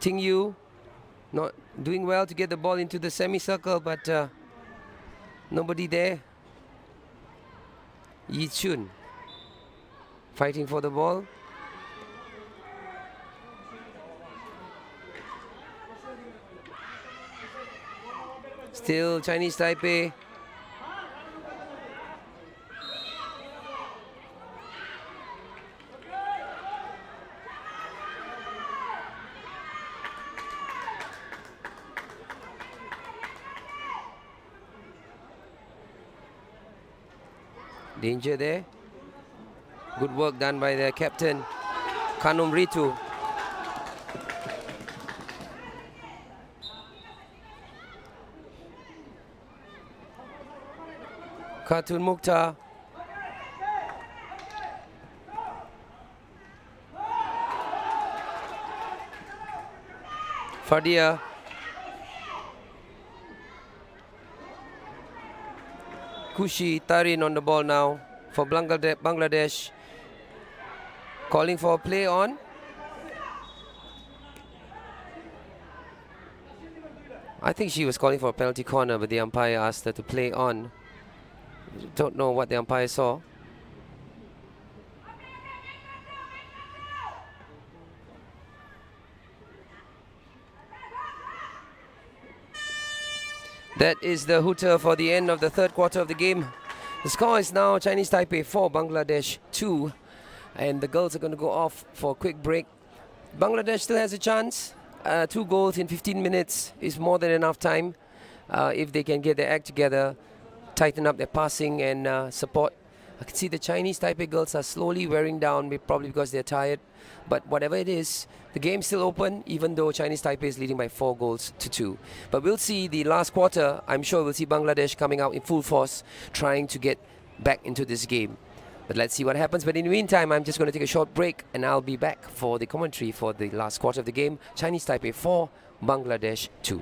Ting Yu not doing well to get the ball into the semicircle, but nobody there. Yi Chun fighting for the ball. Still Chinese Taipei. Danger there. Good work done by the captain, Kanum Ritu. Khatun Mukhtar. Fadia. Kushi Tarin on the ball now for Bangladesh. Calling for a play on. I think she was calling for a penalty corner, but the umpire asked her to play on. Don't know what the umpire saw. That is the hooter for the end of the third quarter of the game. The score is now Chinese Taipei 4, Bangladesh 2. And the girls are going to go off for a quick break. Bangladesh still has a chance. 2 goals in 15 minutes is more than enough time if they can get their act together, tighten up their passing and support. I can see the Chinese Taipei girls are slowly wearing down, probably because they're tired. But whatever it is, the game's still open, even though Chinese Taipei is leading by 4 goals to 2. But we'll see the last quarter. I'm sure we'll see Bangladesh coming out in full force, trying to get back into this game. But let's see what happens. But in the meantime, I'm just going to take a short break, and I'll be back for the commentary for the last quarter of the game. Chinese Taipei 4, Bangladesh 2.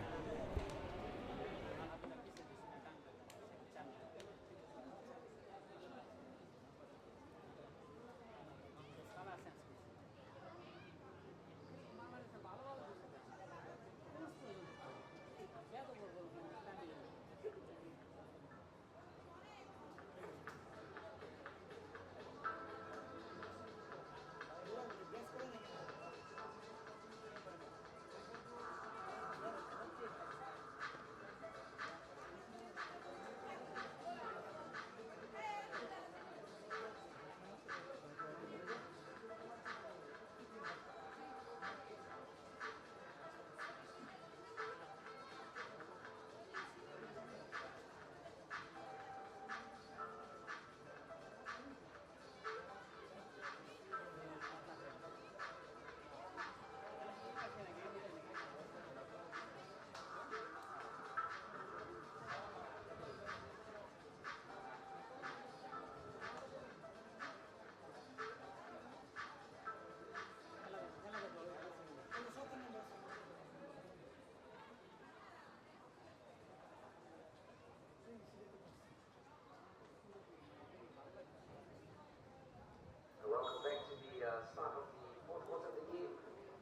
Welcome back to the start of the fourth quarter of the game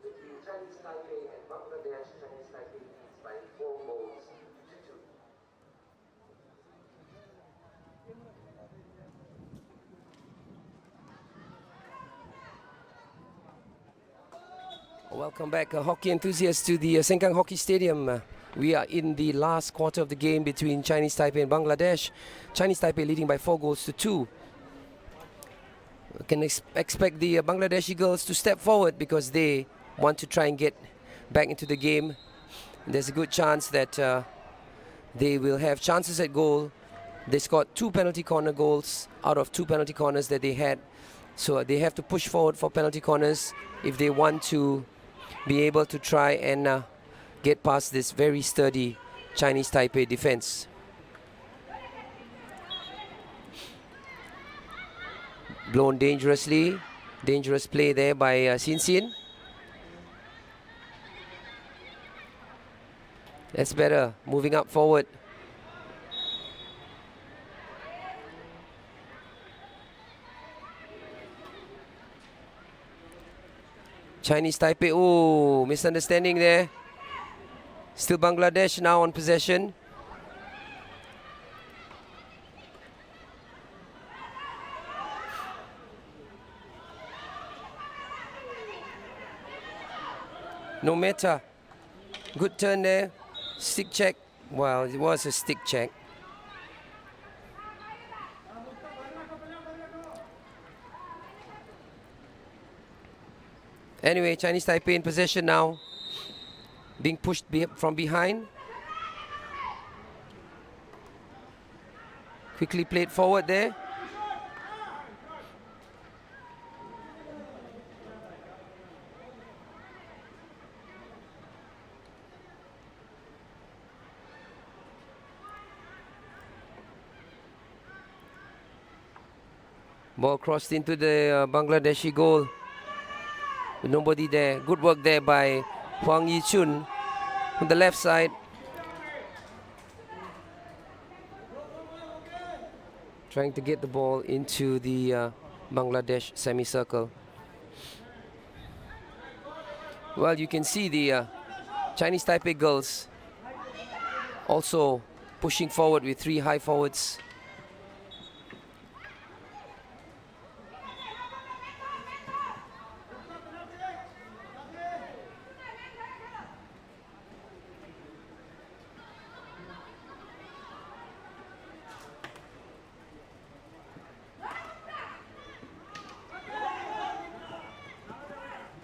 between Chinese Taipei and Bangladesh. Chinese Taipei leads by 4 goals to 2. Welcome back, hockey enthusiasts, to the Sengkang Hockey Stadium. We are in the last quarter of the game between Chinese Taipei and Bangladesh. Chinese Taipei leading by 4 goals to 2. We can expect the Bangladeshi girls to step forward because they want to try and get back into the game. There's a good chance that they will have chances at goal. They scored 2 penalty corner goals out of 2 penalty corners that they had. So they have to push forward for penalty corners if they want to be able to try and get past this very sturdy Chinese Taipei defense. Blown dangerously. Dangerous play there by Xin Xin. That's better. Moving up forward. Chinese Taipei, oh, misunderstanding there. Still Bangladesh now on possession. No matter. Good turn there. Stick check. Well, it was a stick check. Anyway, Chinese Taipei in possession now. Being pushed from behind. Quickly played forward there. Ball crossed into the Bangladeshi goal. With nobody there. Good work there by Huang Yichun on the left side. Trying to get the ball into the Bangladesh semicircle. Well, you can see the Chinese Taipei girls also pushing forward with 3 high forwards.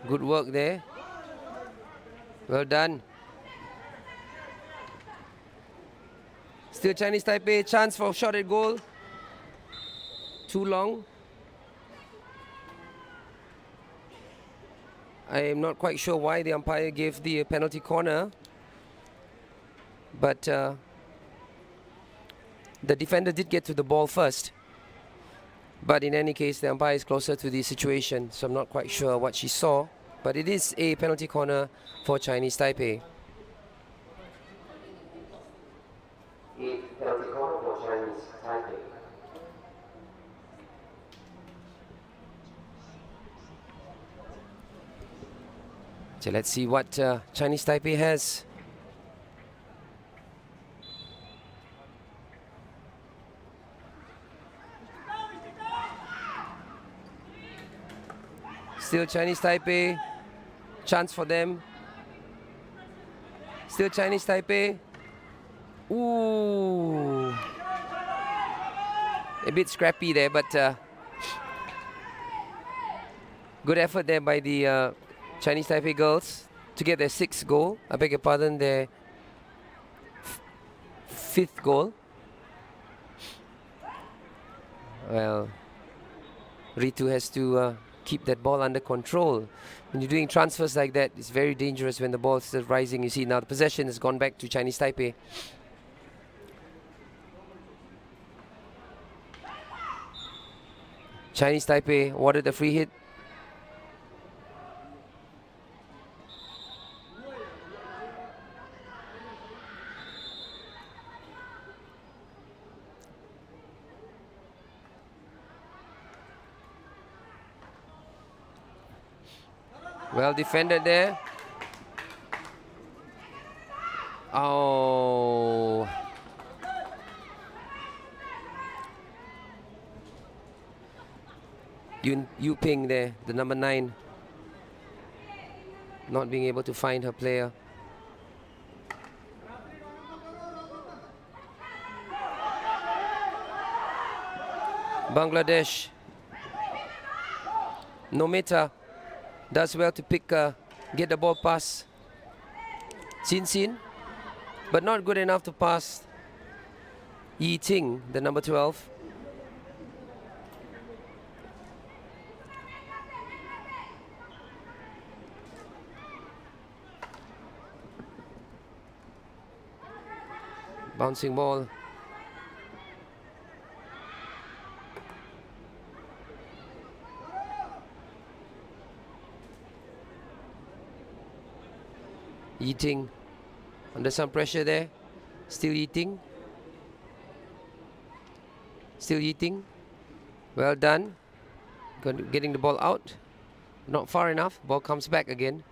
Good work there. Well done. Still Chinese Taipei, chance for shot at goal. Too long. I am not quite sure why the umpire gave the penalty corner. But the defender did get to the ball first. But in any case, the umpire is closer to the situation, so I'm not quite sure what she saw. But it is a penalty corner for Chinese Taipei. penalty corner for Chinese Taipei. So let's see what Chinese Taipei has. Still Chinese Taipei. Chance for them. Still Chinese Taipei. Ooh. A bit scrappy there, but good effort there by the Chinese Taipei girls to get their 6th goal. I beg your pardon, their 5th goal. Well, Ritu has to keep that ball under control. When you're doing transfers like that, it's very dangerous when the ball is rising. You see now the possession has gone back to Chinese Taipei. Chinese Taipei awarded the free hit. Well defended there. Oh. Yu Ping there, the number 9. Not being able to find her player. Bangladesh. Nometa does well to get the ball past Sin, but not good enough to pass Yi Ting, the number 12. Bouncing ball. Eating under some pressure there. Still eating. Still eating. Well done. Getting the ball out. Not far enough. Ball comes back again.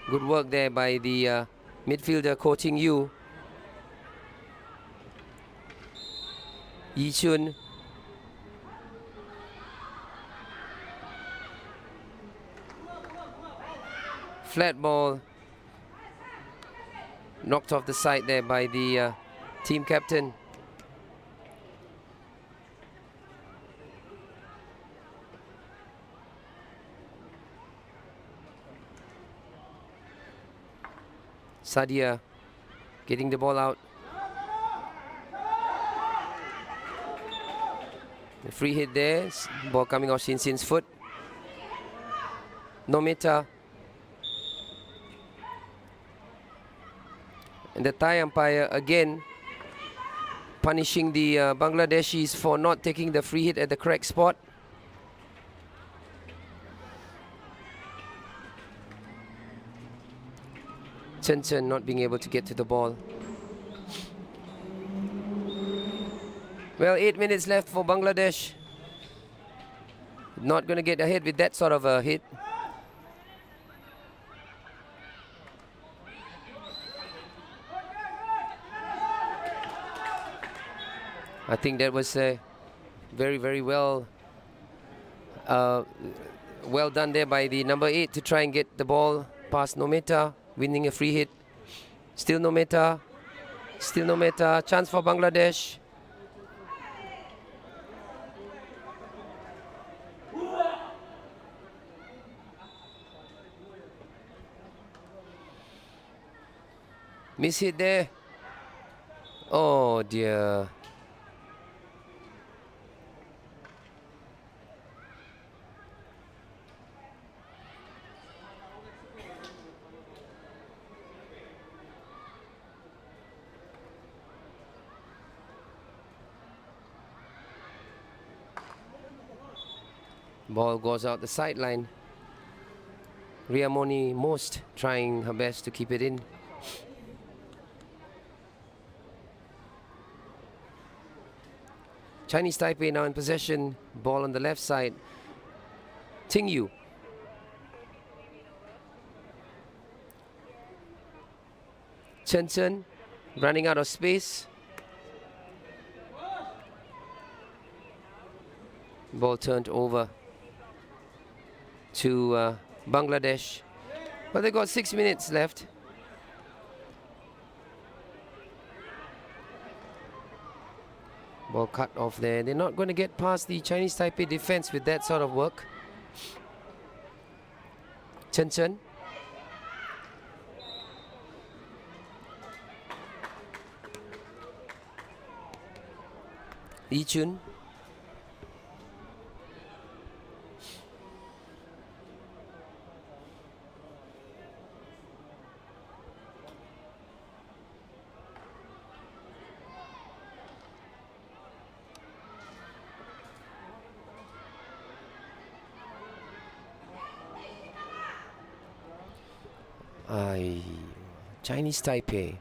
Good work there by the midfielder coaching you. Yi Chun. Flat ball. Knocked off the side there by the team captain. Sadia getting the ball out. The free hit there. Ball coming off Sin's foot. Nometa. And the Thai umpire again punishing the Bangladeshis for not taking the free hit at the correct spot. Chen Chen not being able to get to the ball. Well, 8 minutes left for Bangladesh. Not going to get ahead with that sort of a hit. I think that was very, very well done there by the number 8 to try and get the ball past Nometa, winning a free hit. Still Nometa. Still Nometa. Chance for Bangladesh. Miss hit there. Oh dear. Ball goes out the sideline. Riamoni Most trying her best to keep it in. Chinese Taipei now in possession. Ball on the left side. Ting Yu. Chen Chen running out of space. Ball turned over to Bangladesh. But they got 6 minutes left. Ball cut off there. They're not going to get past the Chinese Taipei defense with that sort of work. Chen Chen. Yi Chun. Chinese Taipei.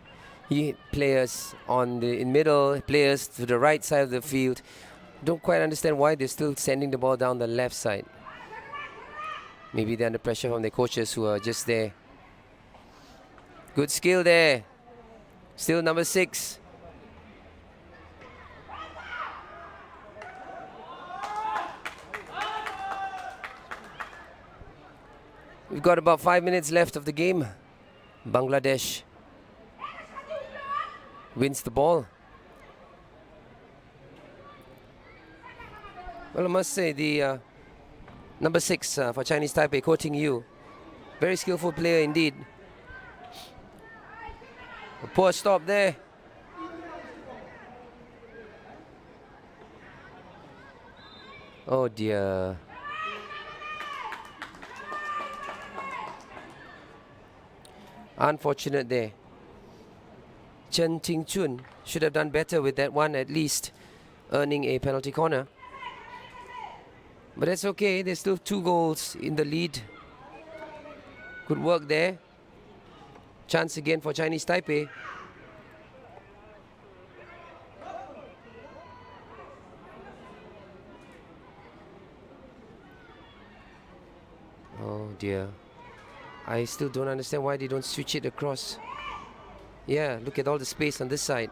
Players on the middle, players to the right side of the field. Don't quite understand why they're still sending the ball down the left side. Maybe they're under pressure from their coaches who are just there. Good skill there. Still number 6. We've got about 5 minutes left of the game. Bangladesh wins the ball. Well, I must say the number 6 for Chinese Taipei, Ko Ting Yu, very skillful player indeed. A poor stop there. Oh dear. Unfortunate there. Chen Ting Chun should have done better with that one, at least earning a penalty corner. But that's okay, there's still 2 goals in the lead. Good work there. Chance again for Chinese Taipei. Oh dear. I still don't understand why they don't switch it across. Yeah, look at all the space on this side.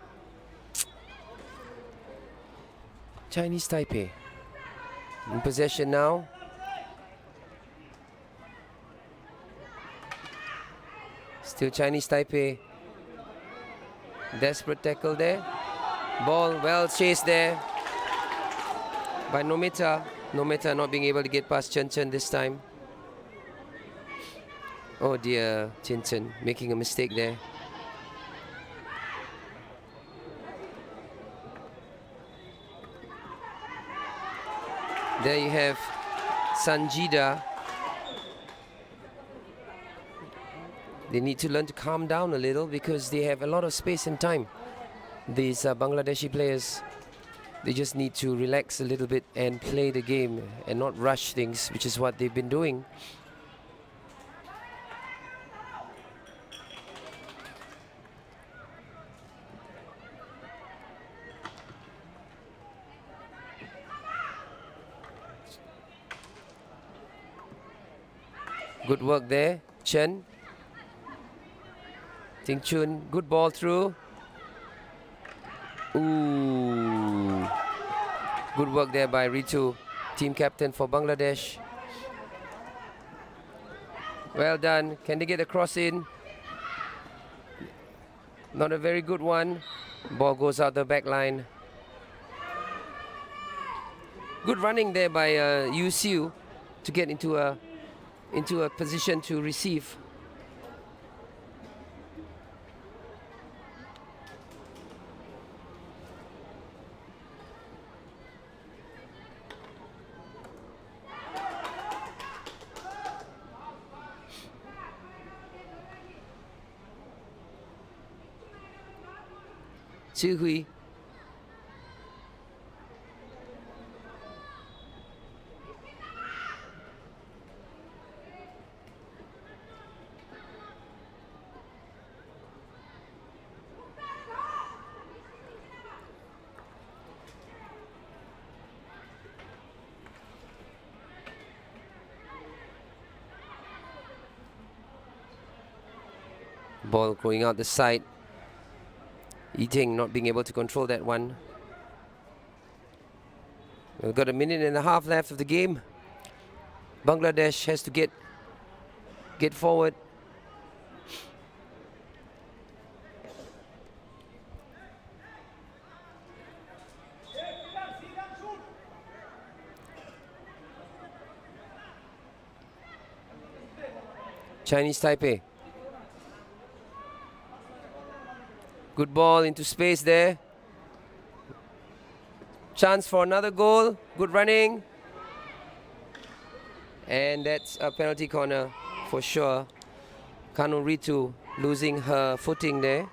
Chinese Taipei in possession now. Still Chinese Taipei. Desperate tackle there. Ball well chased there by Nomita. Nomita not being able to get past Chen Chen this time. Oh dear, Chen Chen making a mistake there. There you have Sanjida. They need to learn to calm down a little because they have a lot of space and time. These Bangladeshi players, they just need to relax a little bit and play the game and not rush things, which is what they've been doing. Good work there, Chen. Ting Chun, good ball through. Ooh. Good work there by Ritu, team captain for Bangladesh. Well done. Can they get the cross in? Not a very good one. Ball goes out the back line. Good running there by Yu Siu to get into a position to receive. Chi Hui. Ball going out the side. Eating not being able to control that one. We've got a minute and a half left of the game. Bangladesh has to get forward. Chinese Taipei. Good ball into space there. Chance for another goal. Good running. And that's a penalty corner for sure. Kanu Ritu losing her footing there.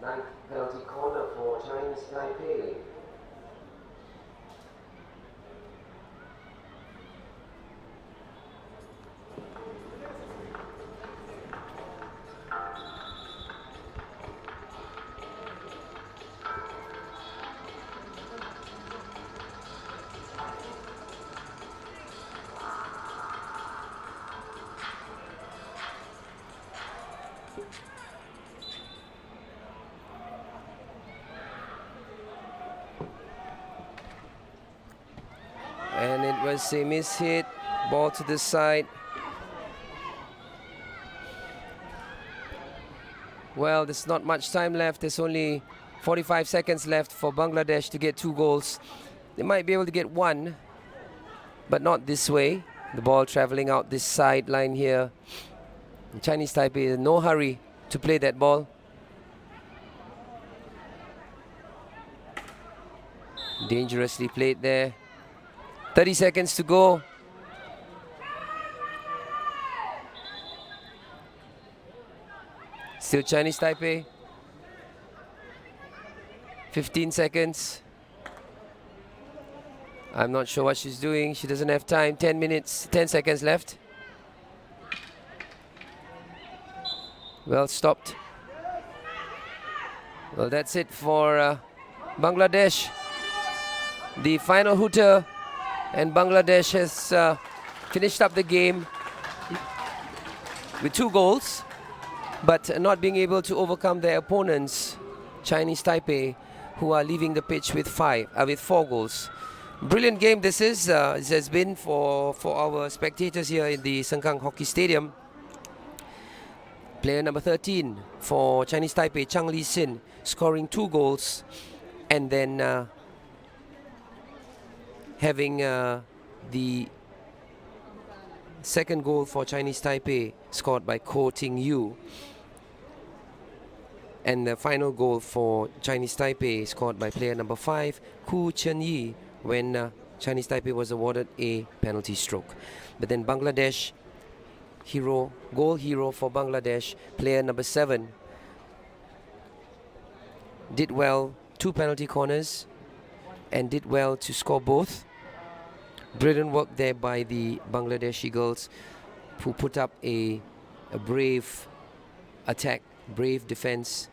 Ninth penalty corner for Chinese Taipei. And it was a miss hit. Ball to the side. Well, there's not much time left. There's only 45 seconds left for Bangladesh to get 2 goals. They might be able to get 1, but not this way. The ball traveling out this sideline here. The Chinese Taipei in no hurry to play that ball. Dangerously played there. 30 seconds to go. Still Chinese Taipei. 15 seconds. I'm not sure what she's doing. She doesn't have time. 10 minutes, 10 seconds left. Well stopped. Well, that's it for Bangladesh. The final hooter, and Bangladesh has finished up the game with 2 goals, but not being able to overcome their opponents, Chinese Taipei, who are leaving the pitch with 4 goals. Brilliant game this is. This has been for our spectators here in the Sengkang Hockey Stadium. Player number 13 for Chinese Taipei, Chang Lee Sin, scoring 2 goals, and then having the second goal for Chinese Taipei scored by Ko Ting Yu, and the final goal for Chinese Taipei scored by player number 5, Ku Chen Yi, when Chinese Taipei was awarded a penalty stroke. But then Bangladesh goal hero for Bangladesh, player number 7, did well, 2 penalty corners, and did well to score both. Brilliant work there by the Bangladeshi girls, who put up a brave attack, brave defense.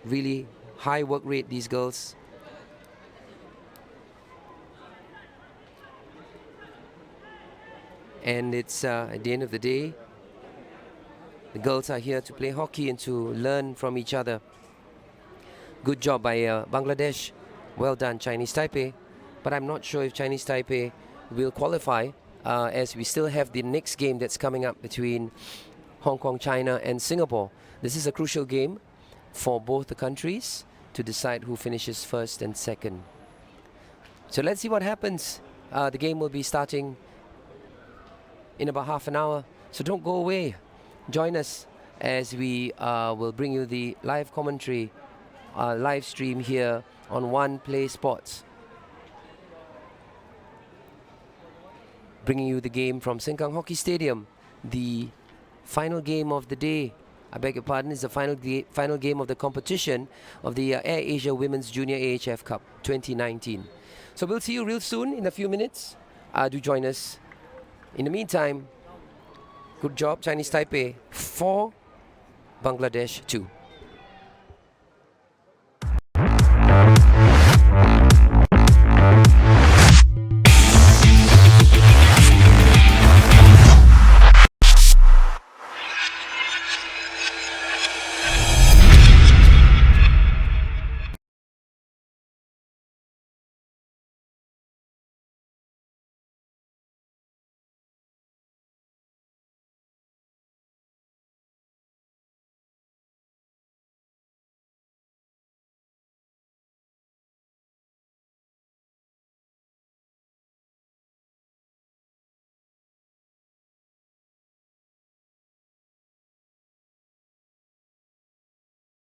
Really high work rate, these girls. And it's at the end of the day, the girls are here to play hockey and to learn from each other. Good job by Bangladesh. Well done, Chinese Taipei. But I'm not sure if Chinese Taipei will qualify, as we still have the next game that's coming up between Hong Kong, China and Singapore. This is a crucial game for both the countries to decide who finishes first and second. So let's see what happens. The game will be starting in about half an hour. So don't go away. Join us as we will bring you the live commentary, live stream here on One Play Sports. Bringing you the game from Sengkang Hockey Stadium, the final game of the day. I beg your pardon, is the final game of the competition of the Air Asia Women's Junior AHF Cup 2019. So we'll see you real soon in a few minutes. Do join us. In the meantime, good job, Chinese Taipei 4, Bangladesh 2.